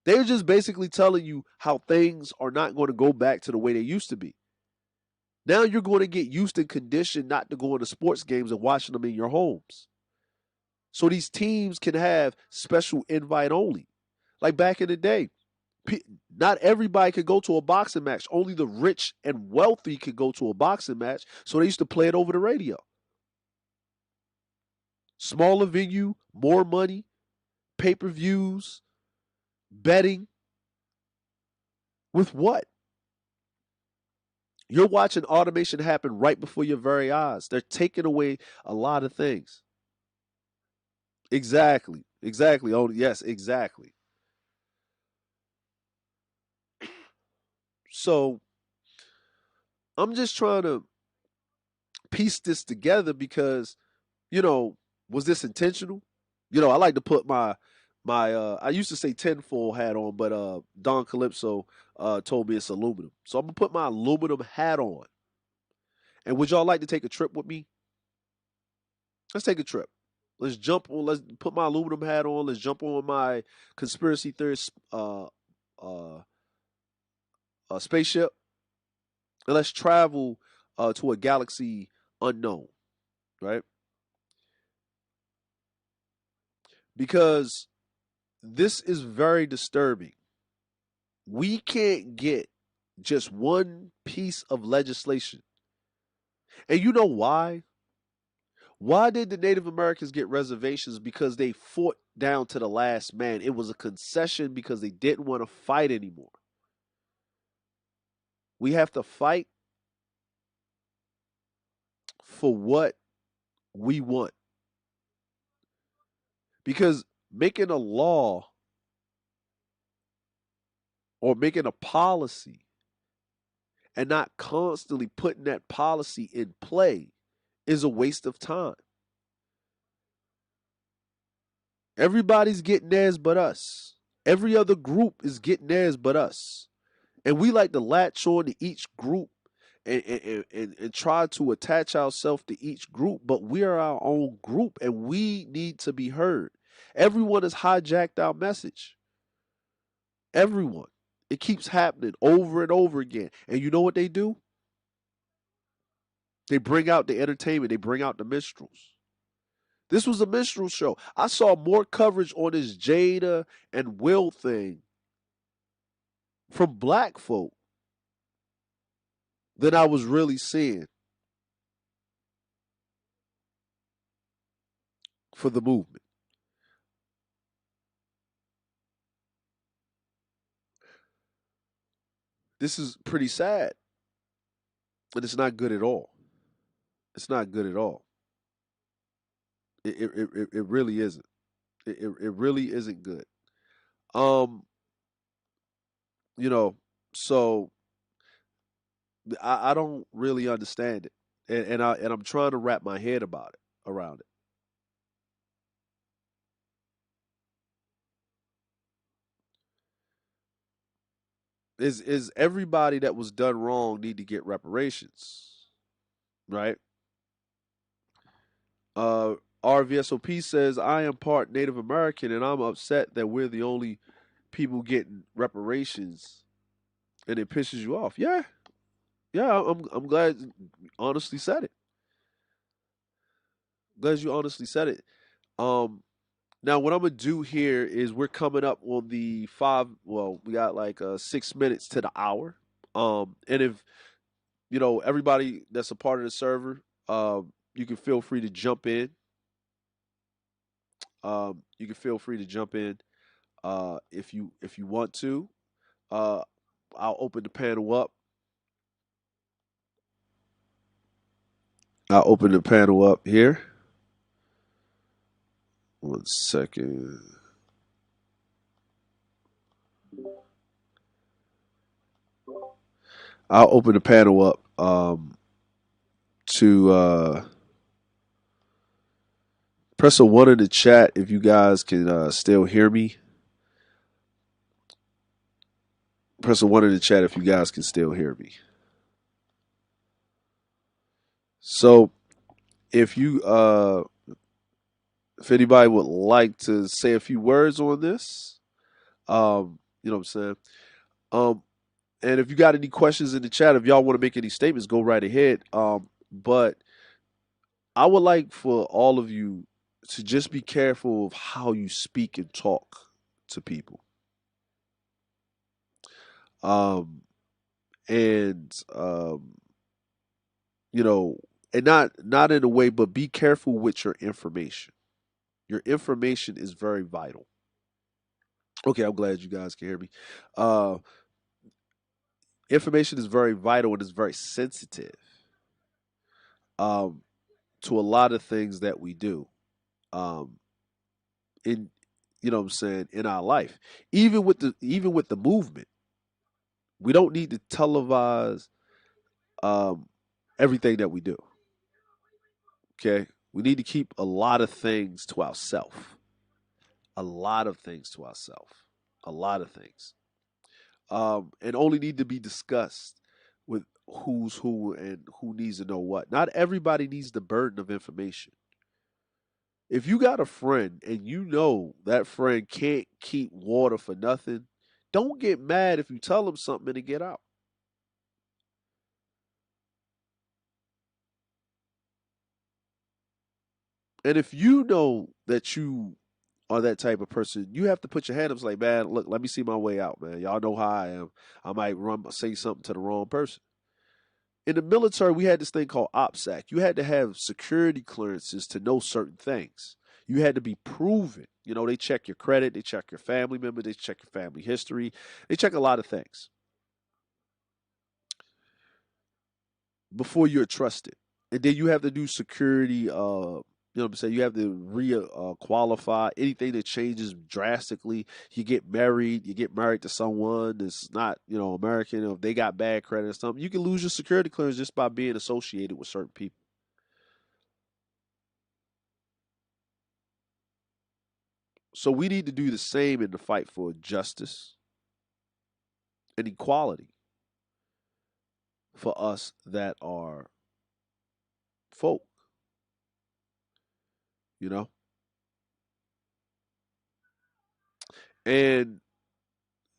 They're just basically telling you how things are not going to go back to the way they used to be. Now you're going to get used and conditioned not to go into sports games and watching them in your homes. So these teams can have special invite only. Like back in the day, not everybody could go to a boxing match. Only the rich and wealthy could go to a boxing match. So they used to play it over the radio. Smaller venue, more money, pay-per-views, betting. With what? You're watching automation happen right before your very eyes. They're taking away a lot of things. Exactly. Oh, yes, exactly. So I'm just trying to piece this together because, you know, was this intentional? You know, I like to put my I used to say tinfoil hat on, but Don Calypso told me it's aluminum. So I'm gonna put my aluminum hat on. And would y'all like to take a trip with me? Let's take a trip. Let's put my aluminum hat on. Let's jump on my conspiracy theorist spaceship. And let's travel to a galaxy unknown, right? Because this is very disturbing. We can't get just one piece of legislation. And you know why? Why did the Native Americans get reservations? Because they fought down to the last man. It was a concession because they didn't want to fight anymore. We have to fight for what we want. Because making a law or making a policy and not constantly putting that policy in play is a waste of time. Everybody's getting theirs but us. Every other group is getting theirs but us. And we like to latch on to each group and try to attach ourselves to each group, but we are our own group and we need to be heard. Everyone has hijacked our message. Everyone. It keeps happening over and over again. And you know what they do? They bring out the entertainment, they bring out the minstrels. This was a minstrel show. I saw more coverage on this Jada and Will thing from black folk than I was really seeing for the movement. This is pretty sad, and it's not good at all. It's not good at all. It really isn't. It really isn't good. Um, you know, so I don't really understand it, and I'm trying to wrap my head about it around it. Is everybody that was done wrong need to get reparations, right? Uh, RVSOP says I am part Native American and I'm upset that we're the only people getting reparations, and it pisses you off. Yeah, yeah. I'm glad you honestly said it. Glad you honestly said it. Um, Now, what I'm gonna do here is we're coming up on the five. Well, we got like 6 minutes to the hour. And if everybody that's a part of the server, you can feel free to jump in. You can feel free to jump in if you want to. Uh, I'll open the panel up. I'll open the panel up here. One second. I'll open the panel up to press a one in the chat if you guys can still hear me. Press a one in the chat if you guys can still hear me. So if you if anybody would like to say a few words on this, you know what I'm saying? Um and if you got any questions in the chat, if y'all want to make any statements, go right ahead. But I would like for all of you to just be careful of how you speak and talk to people. Um and you know, and not in a way, but be careful with your information. Your information is very vital. Okay, I'm glad you guys can hear me. Uh, Information is very vital and is very sensitive um, to a lot of things that we do um, in what I'm saying, in our life. Even with the movement, we don't need to televise um, everything that we do. Okay, we need to keep a lot of things to ourselves. A lot of things to ourselves. A lot of things. And only need to be discussed with who's who and who needs to know what. Not everybody needs the burden of information. If you got a friend and you know that friend can't keep water for nothing, don't get mad if you tell them something and it get out. And if you know that you are that type of person, you have to put your hand up. It's like, man, look, let me see my way out, man. Y'all know how I am. I might say something to the wrong person. In the military, we had this thing called OPSEC. You had to have security clearances to know certain things. You had to be proven. They check your credit, they check your family member, they check your family history, they check a lot of things before you're trusted. And then you have to do security. What I'm saying? You have to qualify anything that changes drastically. You get married to someone that's not, American, or if they got bad credit or something, you can lose your security clearance just by being associated with certain people. So we need to do the same in the fight for justice and equality for us that are folk, you know? And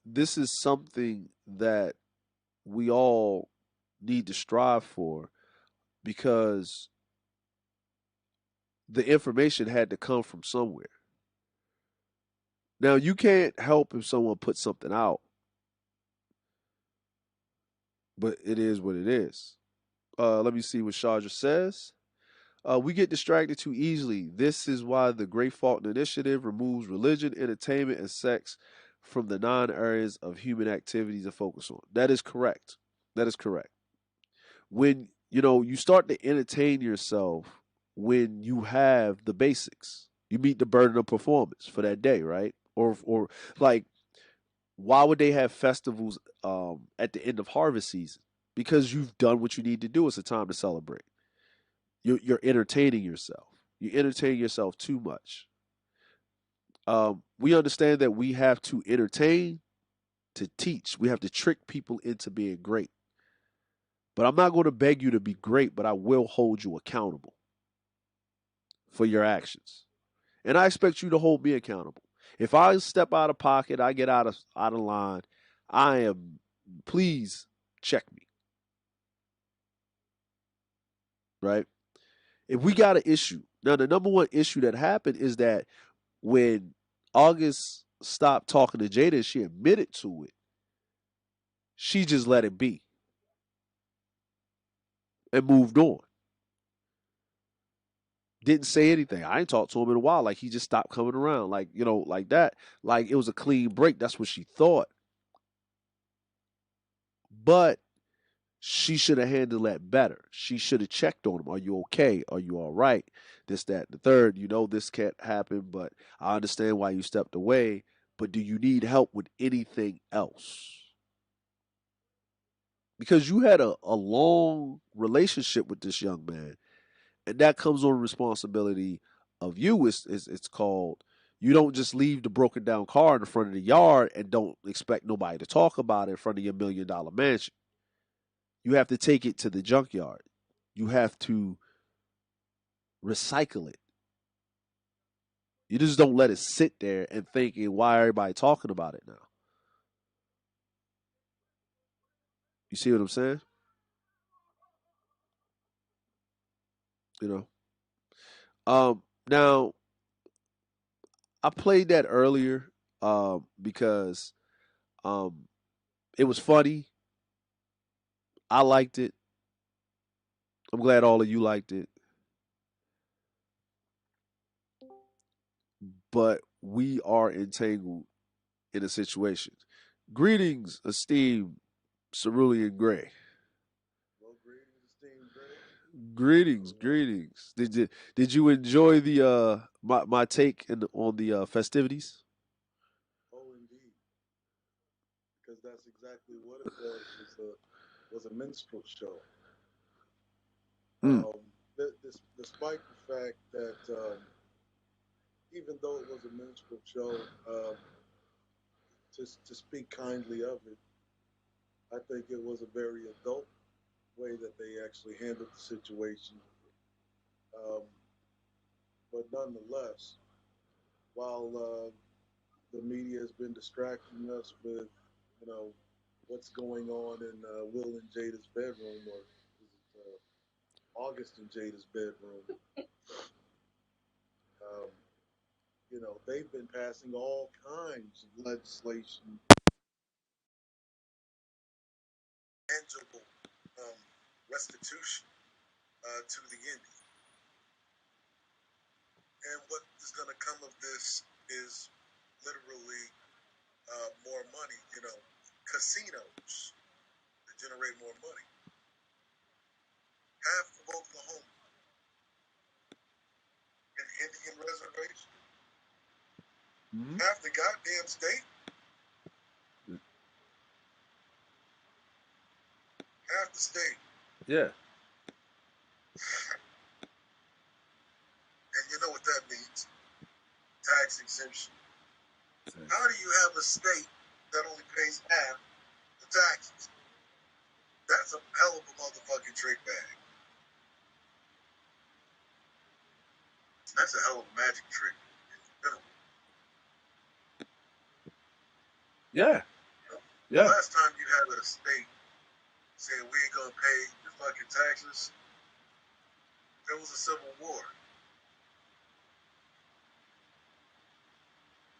this is something that we all need to strive for because the information had to come from somewhere. Now, you can't help if someone puts something out, but it is what it is. Let me see what Sharja says. We get distracted too easily. This is why the Great Faulkner Initiative removes religion, entertainment, and sex from the 9 areas of human activities to focus on. That is correct. That is correct. When you start to entertain yourself when you have the basics. You meet the burden of performance for that day, right? Or like, why would they have festivals at the end of harvest season? Because you've done what you need to do. It's a time to celebrate. You're entertaining yourself. You entertain yourself too much. We understand that we have to entertain to teach. We have to trick people into being great. But I'm not going to beg you to be great, but I will hold you accountable for your actions. And I expect you to hold me accountable. If I step out of pocket, I get out of line, please check me. Right? If we got an issue, now the number one issue that happened is that when August stopped talking to Jada, she admitted to it. She just let it be and moved on. Didn't say anything. I ain't talked to him in a while. Like, he just stopped coming around. Like, like that. Like, it was a clean break. That's what she thought. But she should have handled that better. She should have checked on him. Are you okay? Are you all right? This, that, and the third. This can't happen, but I understand why you stepped away. But do you need help with anything else? Because you had a long relationship with this young man, and that comes on responsibility of you. It's called, you don't just leave the broken down car in the front of the yard and don't expect nobody to talk about it in front of your $1 million mansion. You have to take it to the junkyard. You have to recycle it. You just don't let it sit there and thinking, why everybody talking about it now? You see what I'm saying? You Now I played that earlier because um, it was funny. I liked it. I'm glad all of you liked it. But we are entangled in a situation. Greetings, esteemed Cerulean Grey. Well, greetings, esteemed Grey. Greetings, greetings. Did you enjoy the my take on the festivities? Oh, indeed, because that's exactly what it was. Was a minstrel show. Mm. Despite the fact that even though it was a minstrel show, to speak kindly of it, I think it was a very adult way that they actually handled the situation. Um, but nonetheless, while the media has been distracting us with, you know, what's going on in Will and Jada's bedroom, or August and Jada's bedroom, um, they've been passing all kinds of legislation, tangible um, restitution to the Indian. And what is going to come of this is literally more money, casinos that generate more money. Half of Oklahoma, an Indian reservation, Mm-hmm. half the goddamn state, half the state. Yeah. And you know what that means? Tax exemption. How do you have a state that only pays half the taxes? That's a hell of a motherfucking trick bag. That's a hell of a magic trick. Yeah. The last time you had a state saying we ain't gonna pay your fucking taxes, there was a civil war.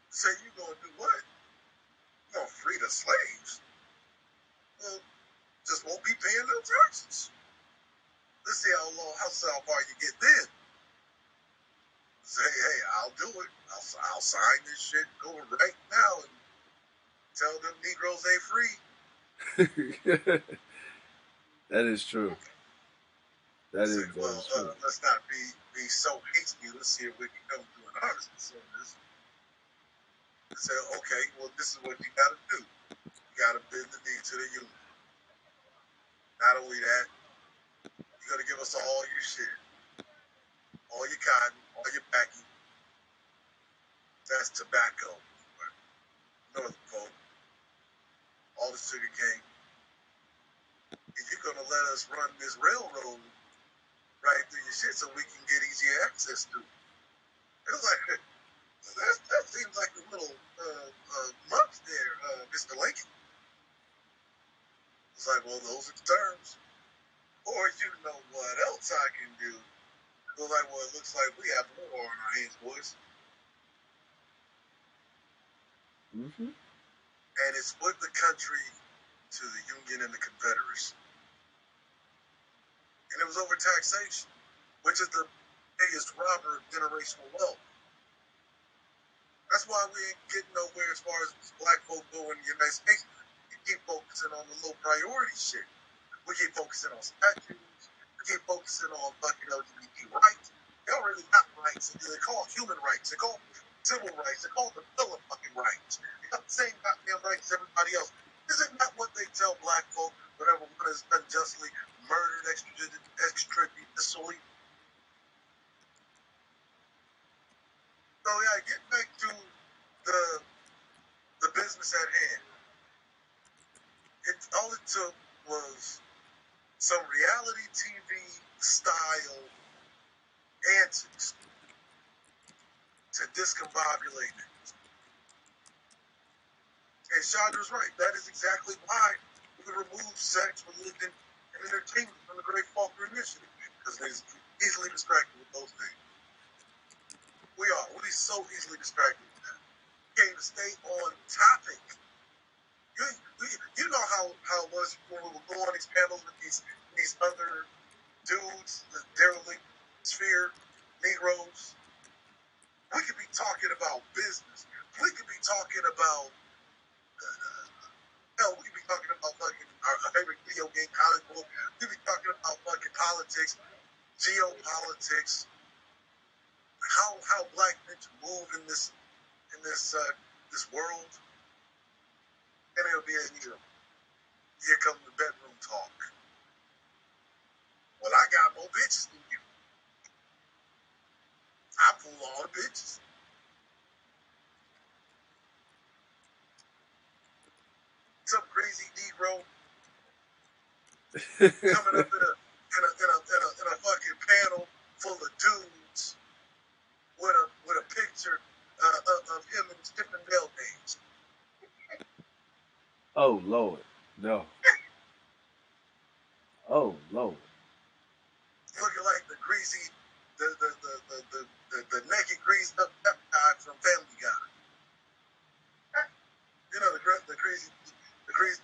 Say you gonna do what? You gonna free the slaves? Well, just won't be paying no taxes. Let's see how far you get then. Say, hey, I'll do it. I'll sign this shit, go right now, and tell them Negroes they free. That is true. That is true. Let's not be so hasty. Let's see if we can come to an armistice on this. And say, okay, well, this is what you got to do. You got to bend the knee to the union. Not only that, you got to give us all your shit, all your cotton, all your packing. That's tobacco. Northern folk. All the sugar cane. And you're going to let us run this railroad right through your shit so we can get easier access to it. It's like, that seems like a little much there, Mr. Lincoln. It's like, well, those are the terms. Or you know what else I can do? Well, like, well, it looks like we have war on our hands, boys. Mm-hmm. And it split the country to the Union and the Confederacy. And it was over taxation, which is the biggest robber of generational wealth. That's why we ain't getting nowhere as far as black folk go in the United States. We keep focusing on the low priority shit. We keep focusing on statues. We keep focusing on fucking LGBT rights. They don't really got rights. They're called human rights. They're called civil rights. They're called the Bill of fucking rights. They got the same goddamn rights as everybody else. Is it not what they tell black folk whenever one is unjustly murdered extrajudicially? So yeah, get back to the business at hand. All it took was some reality TV style answers to discombobulate it. And Chandra's right. That is exactly why we remove sex, religion, and entertainment from the Great Faulkner Initiative. Because it's easily distracted with those things. We'll be so easily distracted with that. Can't even stay on topic. You know how it was when we would go on these panels with these other dudes, the derelict sphere, Negroes. We could be talking about business. We could be talking about hell, we could be talking about fucking our favorite video game, comic book. We could be talking about fucking politics, geopolitics, how black men move in this world, and it'll be a here comes the bedroom talk. Well, I got more bitches than you. I pull all the bitches. Some crazy Negro coming up in a fucking panel full of dudes with a picture of him in his Chippendale days. Oh Lord, no. Oh Lord. Looking like the greasy, the naked greased up guy from Family Guy. You know the greased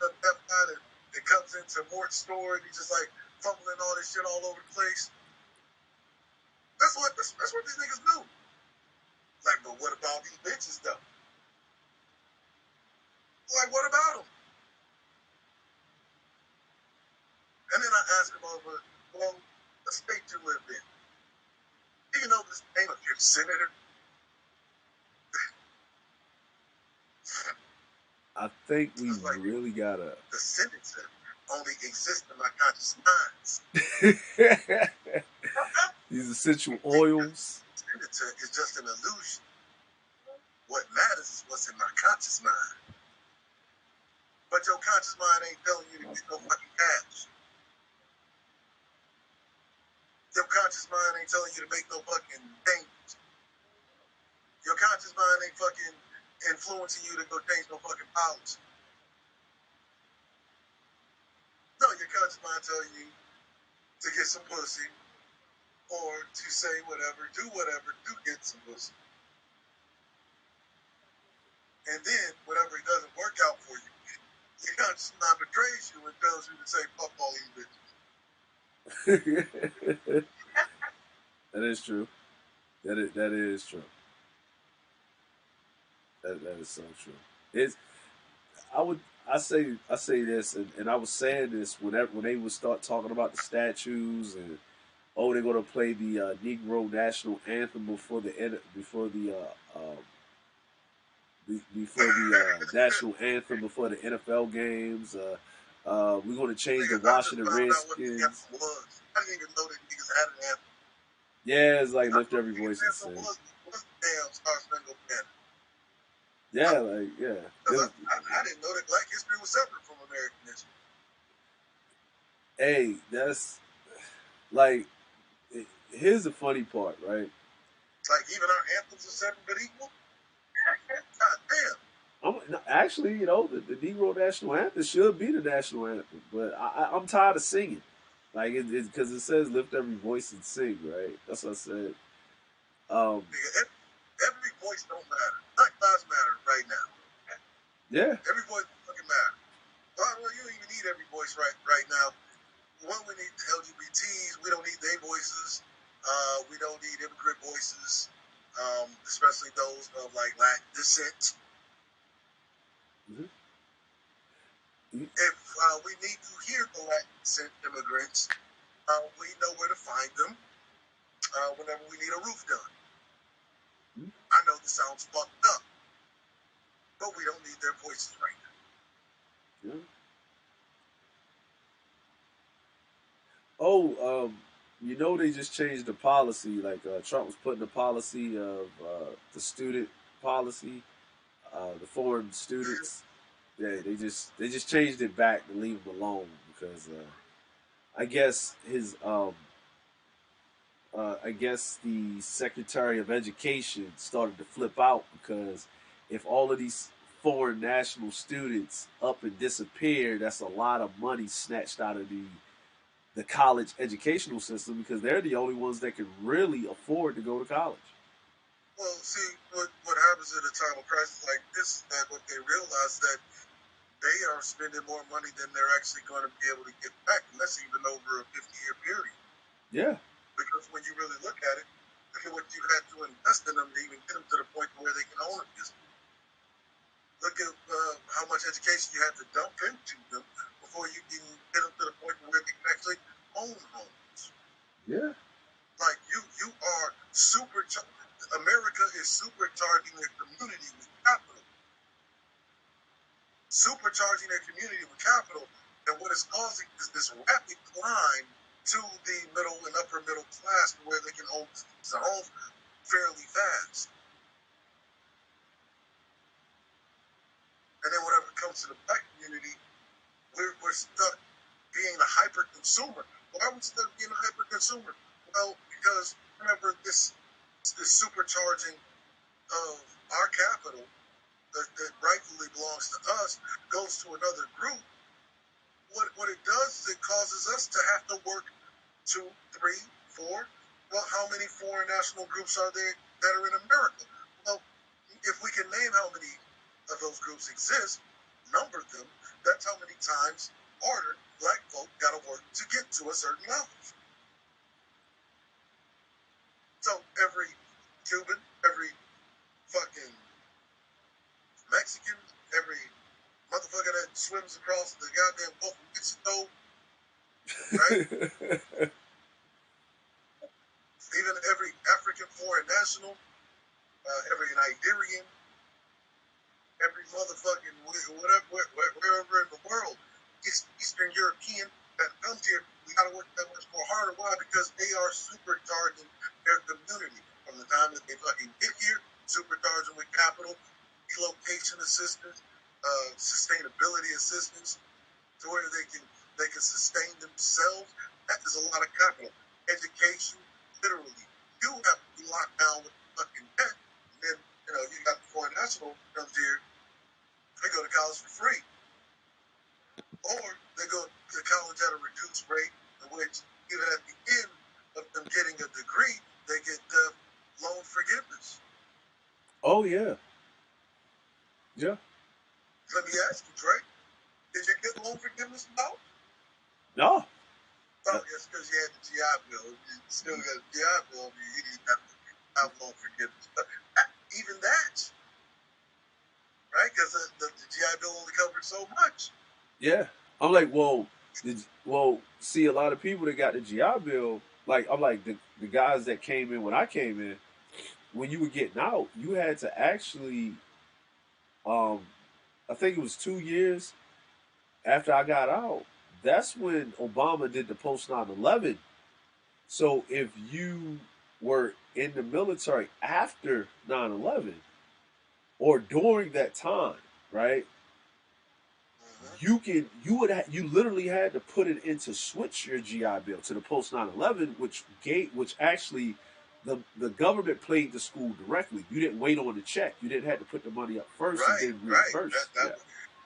up guy that comes into Mort's store and he's just like fumbling all this shit all over the place. That's what these niggas do. Like, but what about these bitches though? Like, what about them? And then I ask him over, well, the state you live in. Do you know the name of your senator? I think we like, really gotta. The senator only exists in my conscious minds. These essential oils. The senator is just an illusion. What matters is what's in my conscious mind. But your conscious mind ain't telling you to get no fucking cash. ain't telling you to make no fucking changes. Your conscious mind ain't fucking influencing you to go change no fucking policy. No, your conscious mind telling you to get some pussy or to say whatever, do whatever to get some pussy. And then, whatever it doesn't work out for you, your conscious mind betrays you and tells you to say, fuck all these bitches. That is true. That is true. That is so true. It's I say this, and I was saying this when they would start talking about the statues and they're gonna play the Negro national anthem before the national anthem before the NFL games. We're gonna change the Washington Redskins. I didn't even know that niggas had an anthem. Yeah, it's like lift every voice and sing. What's the damn Star Spangled Banner? Yeah, like yeah. I didn't know that Black history was separate from American history. Hey, that's like. Here's the funny part, right? Like even our anthems are separate but equal. God damn. Actually, the Negro national anthem should be the national anthem, but I'm tired of singing. Like because it says lift every voice and sing, right? That's what I said. Every voice don't matter. Black lives matter right now. Yeah. Every voice fucking matter. Well, you don't even need every voice right now. One, we need the LGBTs. We don't need their voices. We don't need immigrant voices, especially those of like Latin descent. Mm-hmm. If we need to hear the Latin descent immigrants, we know where to find them whenever we need a roof done. Mm-hmm. I know this sounds fucked up, but we don't need their voices right now. Yeah. Oh, they just changed the policy. Like Trump was putting the policy of the student policy, the foreign students. Yeah, they just changed it back to leave him alone because I guess I guess the Secretary of Education started to flip out because if all of these foreign national students up and disappear, that's a lot of money snatched out of the college educational system because they're the only ones that can really afford to go to college. Well, see, what happens at a time of crisis like this is that what they realize that they are spending more money than they're actually going to be able to get back, and that's even over a 50-year period. Yeah. Because when you really look at it, look at what you had to invest in them to even get them to the point where they can own a business. Look at how much education you had to dump into them before you can get them to the point where they can actually own homes. Yeah. Like you are America is supercharging their community with capital. Supercharging their community with capital, and what it's causing is this rapid climb to the middle and upper middle class where they can own the homes fairly fast. And then whenever it comes to the black community, we're stuck being a hyper consumer. Why are we stuck being a hyper consumer? Well, because remember this supercharging of our capital that rightfully belongs to us goes to another group. What it does is it causes us to have to work 2, 3, 4. Well, how many foreign national groups are there that are in America? Well, if we can name how many of those groups exist, number them, that's how many times harder black folk got to work to get to a certain level. So every Cuban, every fucking Mexican, every motherfucker that swims across the goddamn Gulf of Mexico, right? Even every African foreign national, every Nigerian, every motherfucking wherever in the world, Eastern European that comes here, we gotta work that much more harder. Why? Because they are supercharging their community from the time that they fucking get here, supercharging with capital, relocation assistance, sustainability assistance, to where they can sustain themselves. That is a lot of capital. Education, literally you have to be locked down with fucking debt. And then, you got the foreign national comes here, they go to college for free. Or they go to college at a reduced rate, in which even at the end of them getting a degree, they get loan forgiveness. Oh yeah. Yeah. Let me ask you, Trey, did you get loan forgiveness? No. No. Oh, yes, because you had the GI Bill. You still got the GI Bill. You didn't have loan forgiveness. But even that, right? Because the GI Bill only covered so much. Yeah. I'm like, see, a lot of people that got the GI Bill, like, I'm like, the guys that came in when I came in, when you were getting out, you had to actually, um, I think it was 2 years after I got out. That's when Obama did the post 9/11. So if you were in the military after 9/11 or during that time, right? You literally had to put it into switch your GI Bill to the post 9/11, which actually the government paid the school directly. You didn't wait on the check. You didn't have to put the money up first and then reimburse. Right.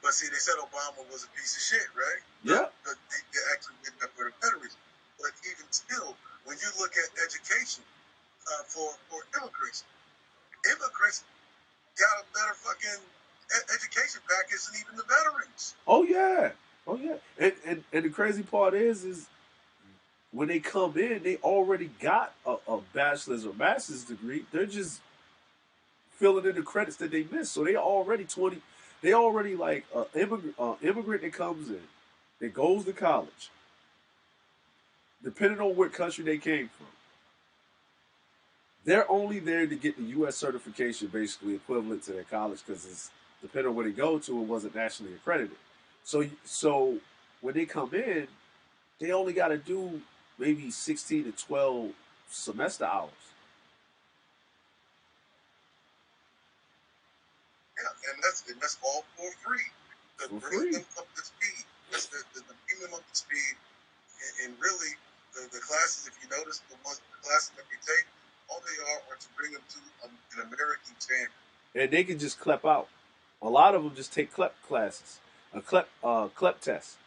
But see, they said Obama was a piece of shit, right? Yeah. But they actually did that for the veterans. But even still, when you look at education for immigrants got a better fucking education package than even the veterans. Oh yeah. Oh yeah. And the crazy part is when they come in, they already got a bachelor's or master's degree. They're just filling in the credits that they missed. So they already 20. They already like immigrant that comes in, that goes to college, depending on what country they came from. They're only there to get the U.S. certification, basically equivalent to their college, because it's depending on where they go to, it wasn't nationally accredited. So when they come in, they only got to do maybe 16 to 12 semester hours. Yeah, and that's all for free. To bring them up to speed. That's the bring them up to speed. And really, the classes, if you notice, the classes that we take, all they are to bring them to an American standard. And they can just clep out. A lot of them just take clep classes, a clep test.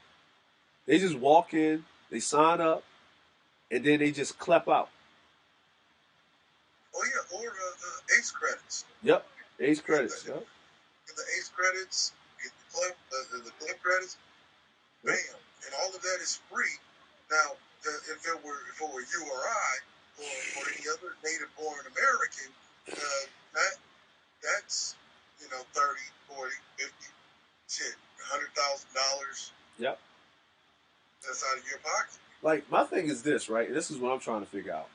They just walk in, they sign up, and then they just clep out. Oh yeah, or ACE credits. Yep, ACE credits. Yep. The ACE credits, get the clep credits, bam, and all of that is free. Now, if it were you or I, or any other native-born American, that's 30, 40, 50, shit, $100,000. Yep. That's out of your pocket. Like my thing is this, right? This is what I'm trying to figure out.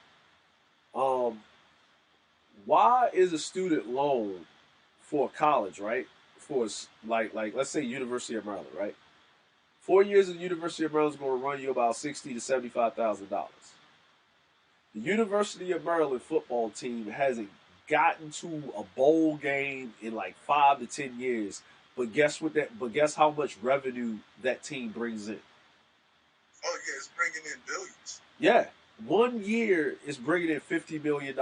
Why is a student loan for college, right? For like let's say University of Maryland, right? 4 years at the University of Maryland is going to run you about $60,000 to $75,000. The University of Maryland football team hasn't gotten to a bowl game in like 5 to 10 years. But guess how much revenue that team brings in? Oh yeah, it's bringing in billions. Yeah, 1 year is bringing in $50 million.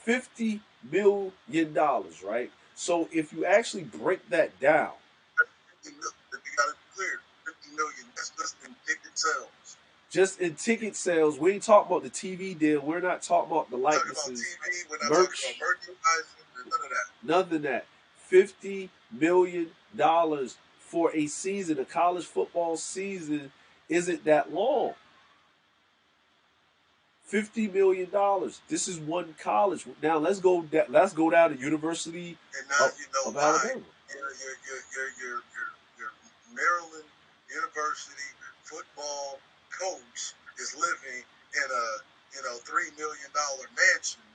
$50 million, right? So if you actually break that down, you got it clear. 50 million. That's just in ticket sales. Just in ticket sales, we ain't talking about the TV deal. We're not talking about the likenesses, talking about TV. We're not merch, talking about merchandising. None of that. None of that. $50 million for a season. A college football season isn't that long. $50 million. This is one college. Now let's go down to University of Alabama. Your Maryland University football coach is living in a $3 million mansion,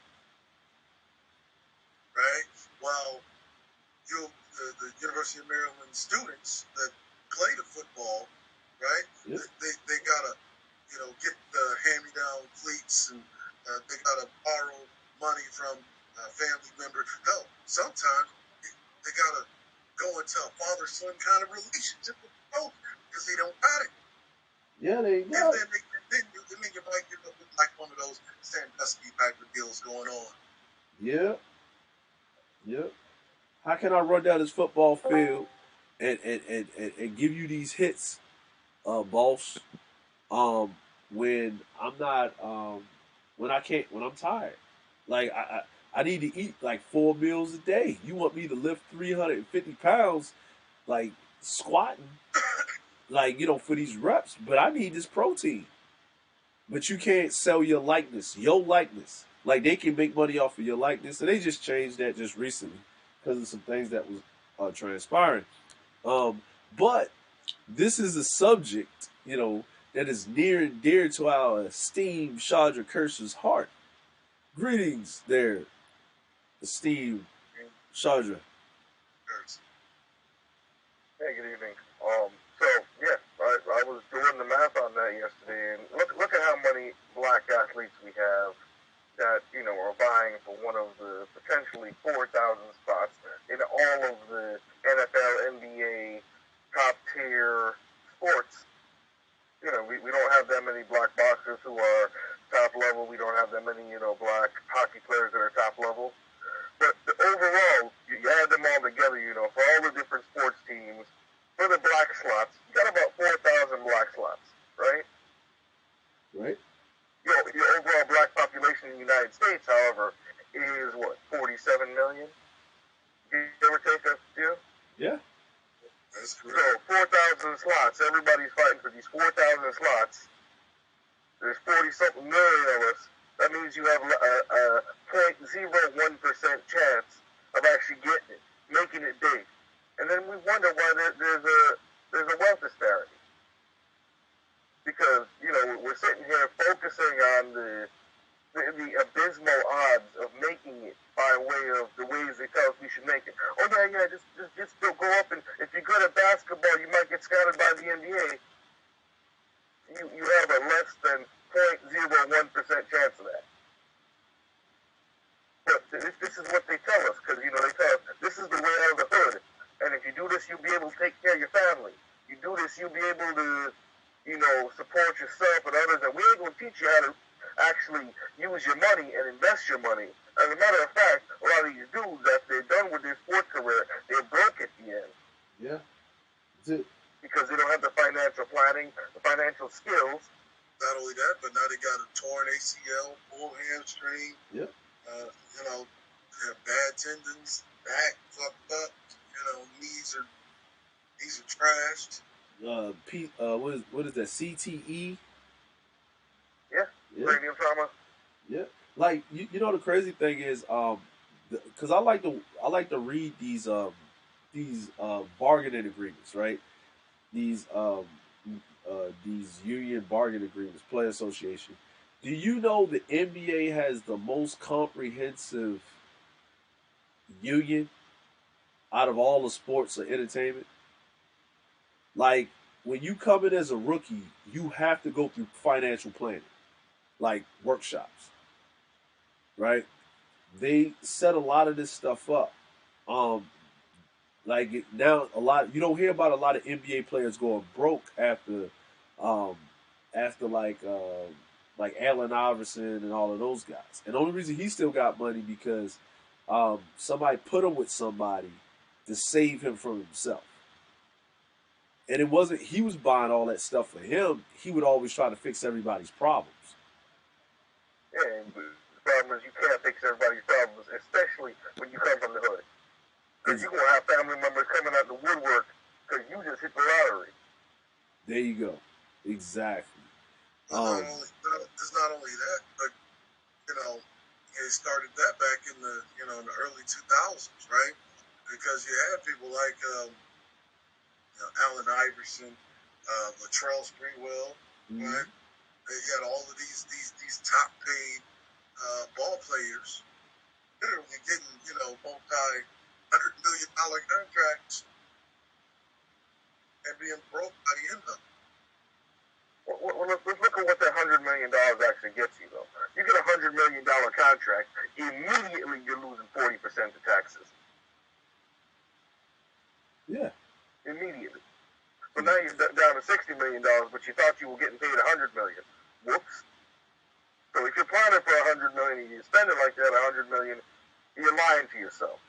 right? While the University of Maryland students that play the football, right? Yep. They gotta get the hand-me-down cleats, and they gotta borrow money from family members. Hell, sometimes they gotta go into a father-son kind of relationship with the coach because they don't got it. Yeah, they got it. And then you might get up with like one of those Sandusky type of deals going on. Yeah, yeah. How can I run down this football field and give you these hits, boss? When I'm not, when I can't, when I'm tired, like I need to eat like 4 meals a day. You want me to lift 350 pounds, like squatting, like for these reps, but I need this protein. But you can't sell your likeness. Like they can make money off of your likeness, and they just changed that just recently because of some things that was transpiring. Um, but this is a subject, that is near and dear to our esteemed Chandra Kirsch's heart. Greetings there, esteemed Chandra. Hey, good evening. So yeah, I was doing the math on that yesterday, and look at how many black athletes we have that are vying for one of the potentially 4,000 spots in all of the NFL, NBA, top tier sports. We don't have that many black boxers who are top level. We don't have that many black hockey players that are top level. But overall, you add them all together, for all the different sports teams, for the black slots, you got about 4,000 black slots, right? Right. Your overall black population in the United States, however, is what, 47 million? Give or take a few? Yeah. So 4,000 slots. Everybody's fighting for these 4,000 slots. There's 40-something million of us. That means you have a 0.01% chance of actually getting it, making it big. And then we wonder why there's a wealth disparity. Because, we're sitting here focusing on the abysmal odds of making it by way of the ways they tell us we should make it. Oh, yeah, just go up, and if you're good at basketball, you might get scouted by the NBA. You have a less than 0.01% chance of that. But this is what they tell us, because, they tell us this is the way out of the hood. And if you do this, you'll be able to take care of your family. You do this, you'll be able to, support yourself and others. And we ain't going to teach you how to actually use your money and invest your money. As a matter of fact, a lot of these dudes, after they're done with their sports career, they're broke at the end. Yeah. That's it. Because they don't have the financial planning, the financial skills. Not only that, but now they got a torn ACL, full hamstring. Yep. They have bad tendons, back fucked up. Knees are trashed. What is that? CTE. Yeah. Cranial trauma. Yeah. Like the crazy thing is, because I like to read these bargaining agreements, right? These union bargaining agreements, player association. Do you know the NBA has the most comprehensive union out of all the sports or entertainment? Like when you come in as a rookie, you have to go through financial planning, like workshops, right? They set a lot of this stuff up. Like now, you don't hear about a lot of NBA players going broke um, after like Allen Iverson and all of those guys. And the only reason he still got money because somebody put him with somebody to save him from himself. And it wasn't he was buying all that stuff for him. He would always try to fix everybody's problems. Yeah, and the problem is you can't fix everybody's problems, especially when you come from the hood. Because you're going to have family members coming out the woodwork because you just hit the lottery. There you go. Exactly. It's not only that, but they started that back in the in the early 2000s, right? Because you had people like Allen Iverson, Latrell Sprewell, right? You had all of these top paid ball players literally getting multi-$100 million contracts and being broke by the end of it. Well, let's look at what that $100 million actually gets you, though. You get a $100 million contract, immediately you're losing 40% to taxes. Yeah. Immediately. So now you're down to $60 million, but you thought you were getting paid $100 million. Whoops. So So if you're planning for $100 million and you spend it like that, $100 million, you're lying to yourself.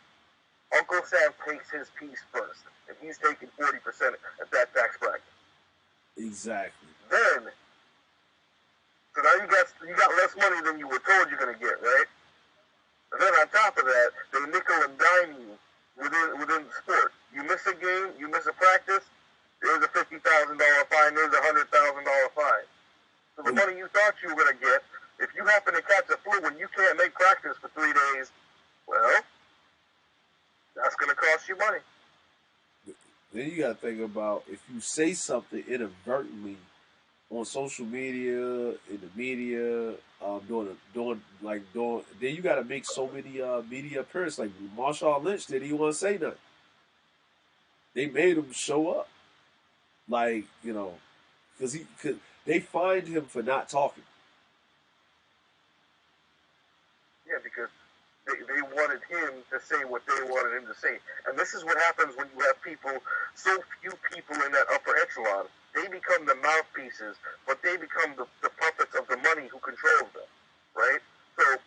Uncle Sam takes his piece first, and he's taking 40% at that tax bracket. Exactly. Then, so now you got less money than you were told you're gonna get, right? And then on top of that, they nickel and dime you within the sport. You miss a game, you miss a practice, there's a $50,000 fine, there's a $100,000 fine. So the money you thought you were gonna get, if you happen to catch a flu and you can't make practice for 3 days, well, that's gonna cost you money. Then you got to think about if you say something inadvertently on social media, in the media, then you got to make so many media appearances. Like Marshawn Lynch didn't even want to say nothing. They made him show up, like because they fined him for not talking. Yeah, because they wanted him to say what they wanted him to say. And this is what happens when you have people, so few people in that upper echelon. They become the mouthpieces, but they become the puppets of the money who controls them, right? So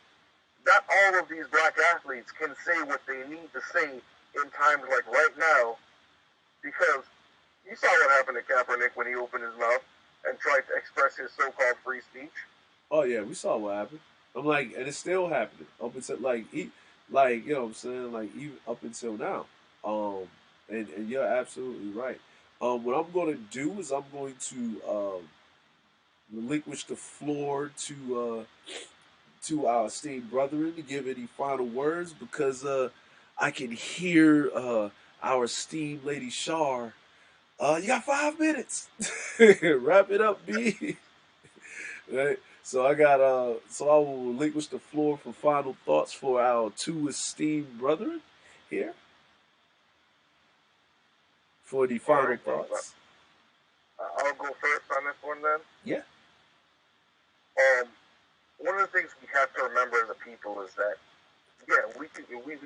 not all of these black athletes can say what they need to say in times like right now, because you saw what happened to Kaepernick when he opened his mouth and tried to express his so-called free speech. Oh yeah, we saw what happened. I'm like, and it's still happening up until you know what I'm saying, like even up until now. And you're absolutely right. What I'm going to do is I'm going to relinquish the floor to our esteemed brethren to give any final words because I can hear our esteemed Lady Shar. You got 5 minutes. Wrap it up, B. Right. So I will relinquish the floor for final thoughts for our 2 esteemed brethren here. For the final thoughts. I'll go first on this one then. Yeah. One of the things we have to remember as a people is that, yeah, we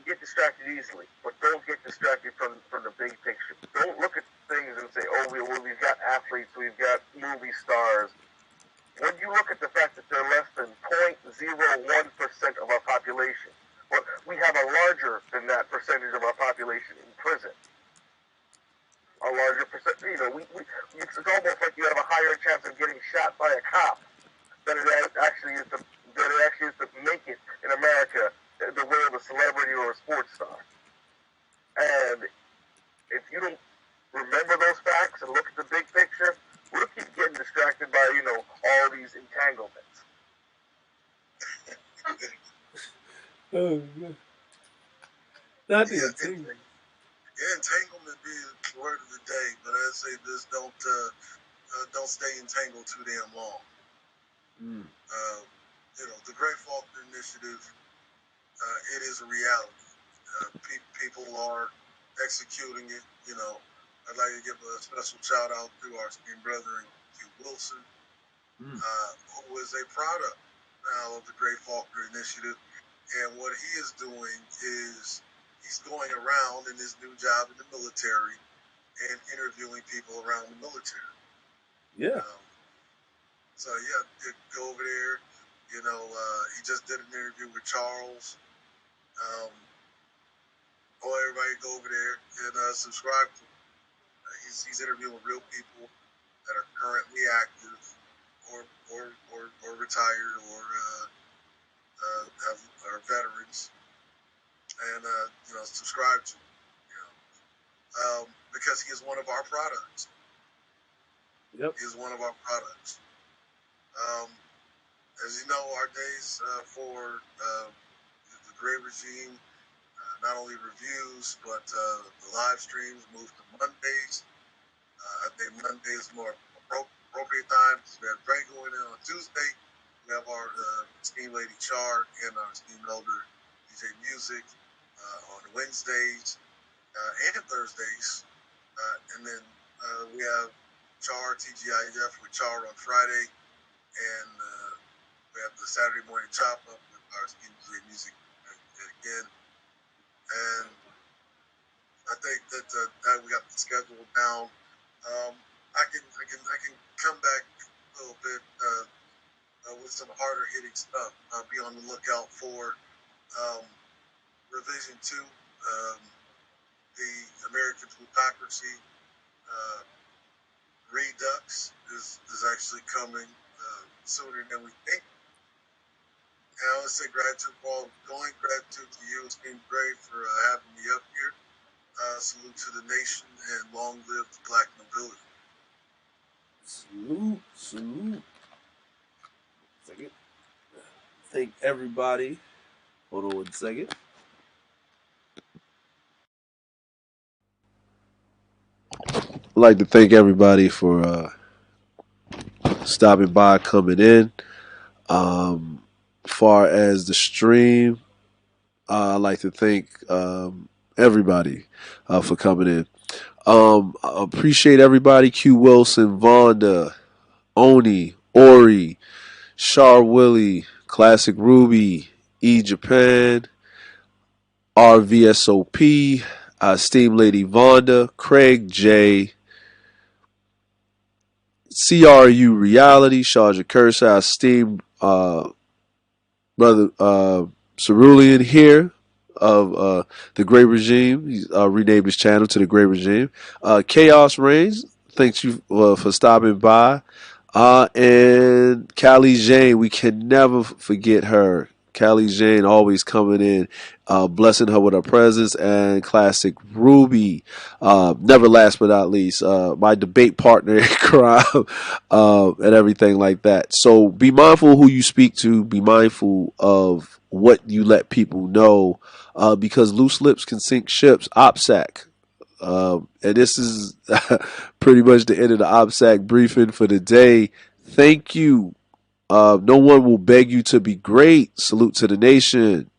get distracted easily, but don't get distracted from the big picture. Don't look at things and say, oh, we've got athletes, we've got movie stars. When you look at the fact that they're less than 0.01% of our population, well, we have a larger than that percentage of our population in prison. A larger percent, it's almost like you have a higher chance of getting shot by a cop than it actually is to make it in America the way of a celebrity or a sports star. And if you don't remember those facts and look at the big picture, we'll keep getting distracted by, all these entanglements. Not the entanglement. Yeah, entanglement being the word of the day, but I say this: don't stay entangled too damn long. The Great Faulkner Initiative, it is a reality. People are executing it. I'd like to give a special shout out to our esteemed brother Hugh Wilson, who is a product now of the Great Faulkner Initiative, and what he is doing is he's going around in his new job in the military and interviewing people around the military. Yeah. So yeah, go over there. He just did an interview with Charles. Everybody go over there and subscribe to him. He's interviewing real people that are currently active or retired or are veterans, and subscribe to him. Because he is one of our products. Yep. He is one of our products. As you know, our days for the Grey regime, not only reviews, but the live streams moved to Mondays. I think Monday is more appropriate time because we have Dre going in on Tuesday. We have our esteemed Lady Char and our esteemed elder DJMuziq on Wednesdays and Thursdays. And then we have Char, TGIF with Char on Friday. And we have the Saturday morning chop up with our esteemed DJMuziq again. And I think that we got the schedule down. I can come back a little bit with some harder hitting stuff. Be on the lookout for Revision 2, the American Plutocracy Redux is actually coming sooner than we think. And I want to say gratitude for all going. Gratitude to you, Cerulean Grey, for having me up here. Salute to the nation and long live the black nobility. Salute, salute. Second. Thank everybody. Hold on 1 second. I'd like to thank everybody for stopping by, coming in. Far as the stream, I'd like to thank everybody for coming in. I appreciate everybody. Q Wilson, Vonda, Oni, Ori, Char Willie, Classic Ruby, E Japan, RVSOP, Steam Lady Vonda, Craig J, CRU Reality, Sharja Kershaw, Steam Brother Cerulean here of the Grey Regime. He's renamed his channel to the Grey Regime. Chaos Reigns, thanks you for stopping by. And Callie Jane, we can never forget her. Callie Jane always coming in, blessing her with her presence. And Classic Ruby, never last but not least, my debate partner in crime, and everything like that. So be mindful of who you speak to. Be mindful of what you let people know, because loose lips can sink ships. OPSAC. And this is pretty much the end of the OPSAC briefing for the day. Thank you. No one will beg you to be great. Salute to the nation.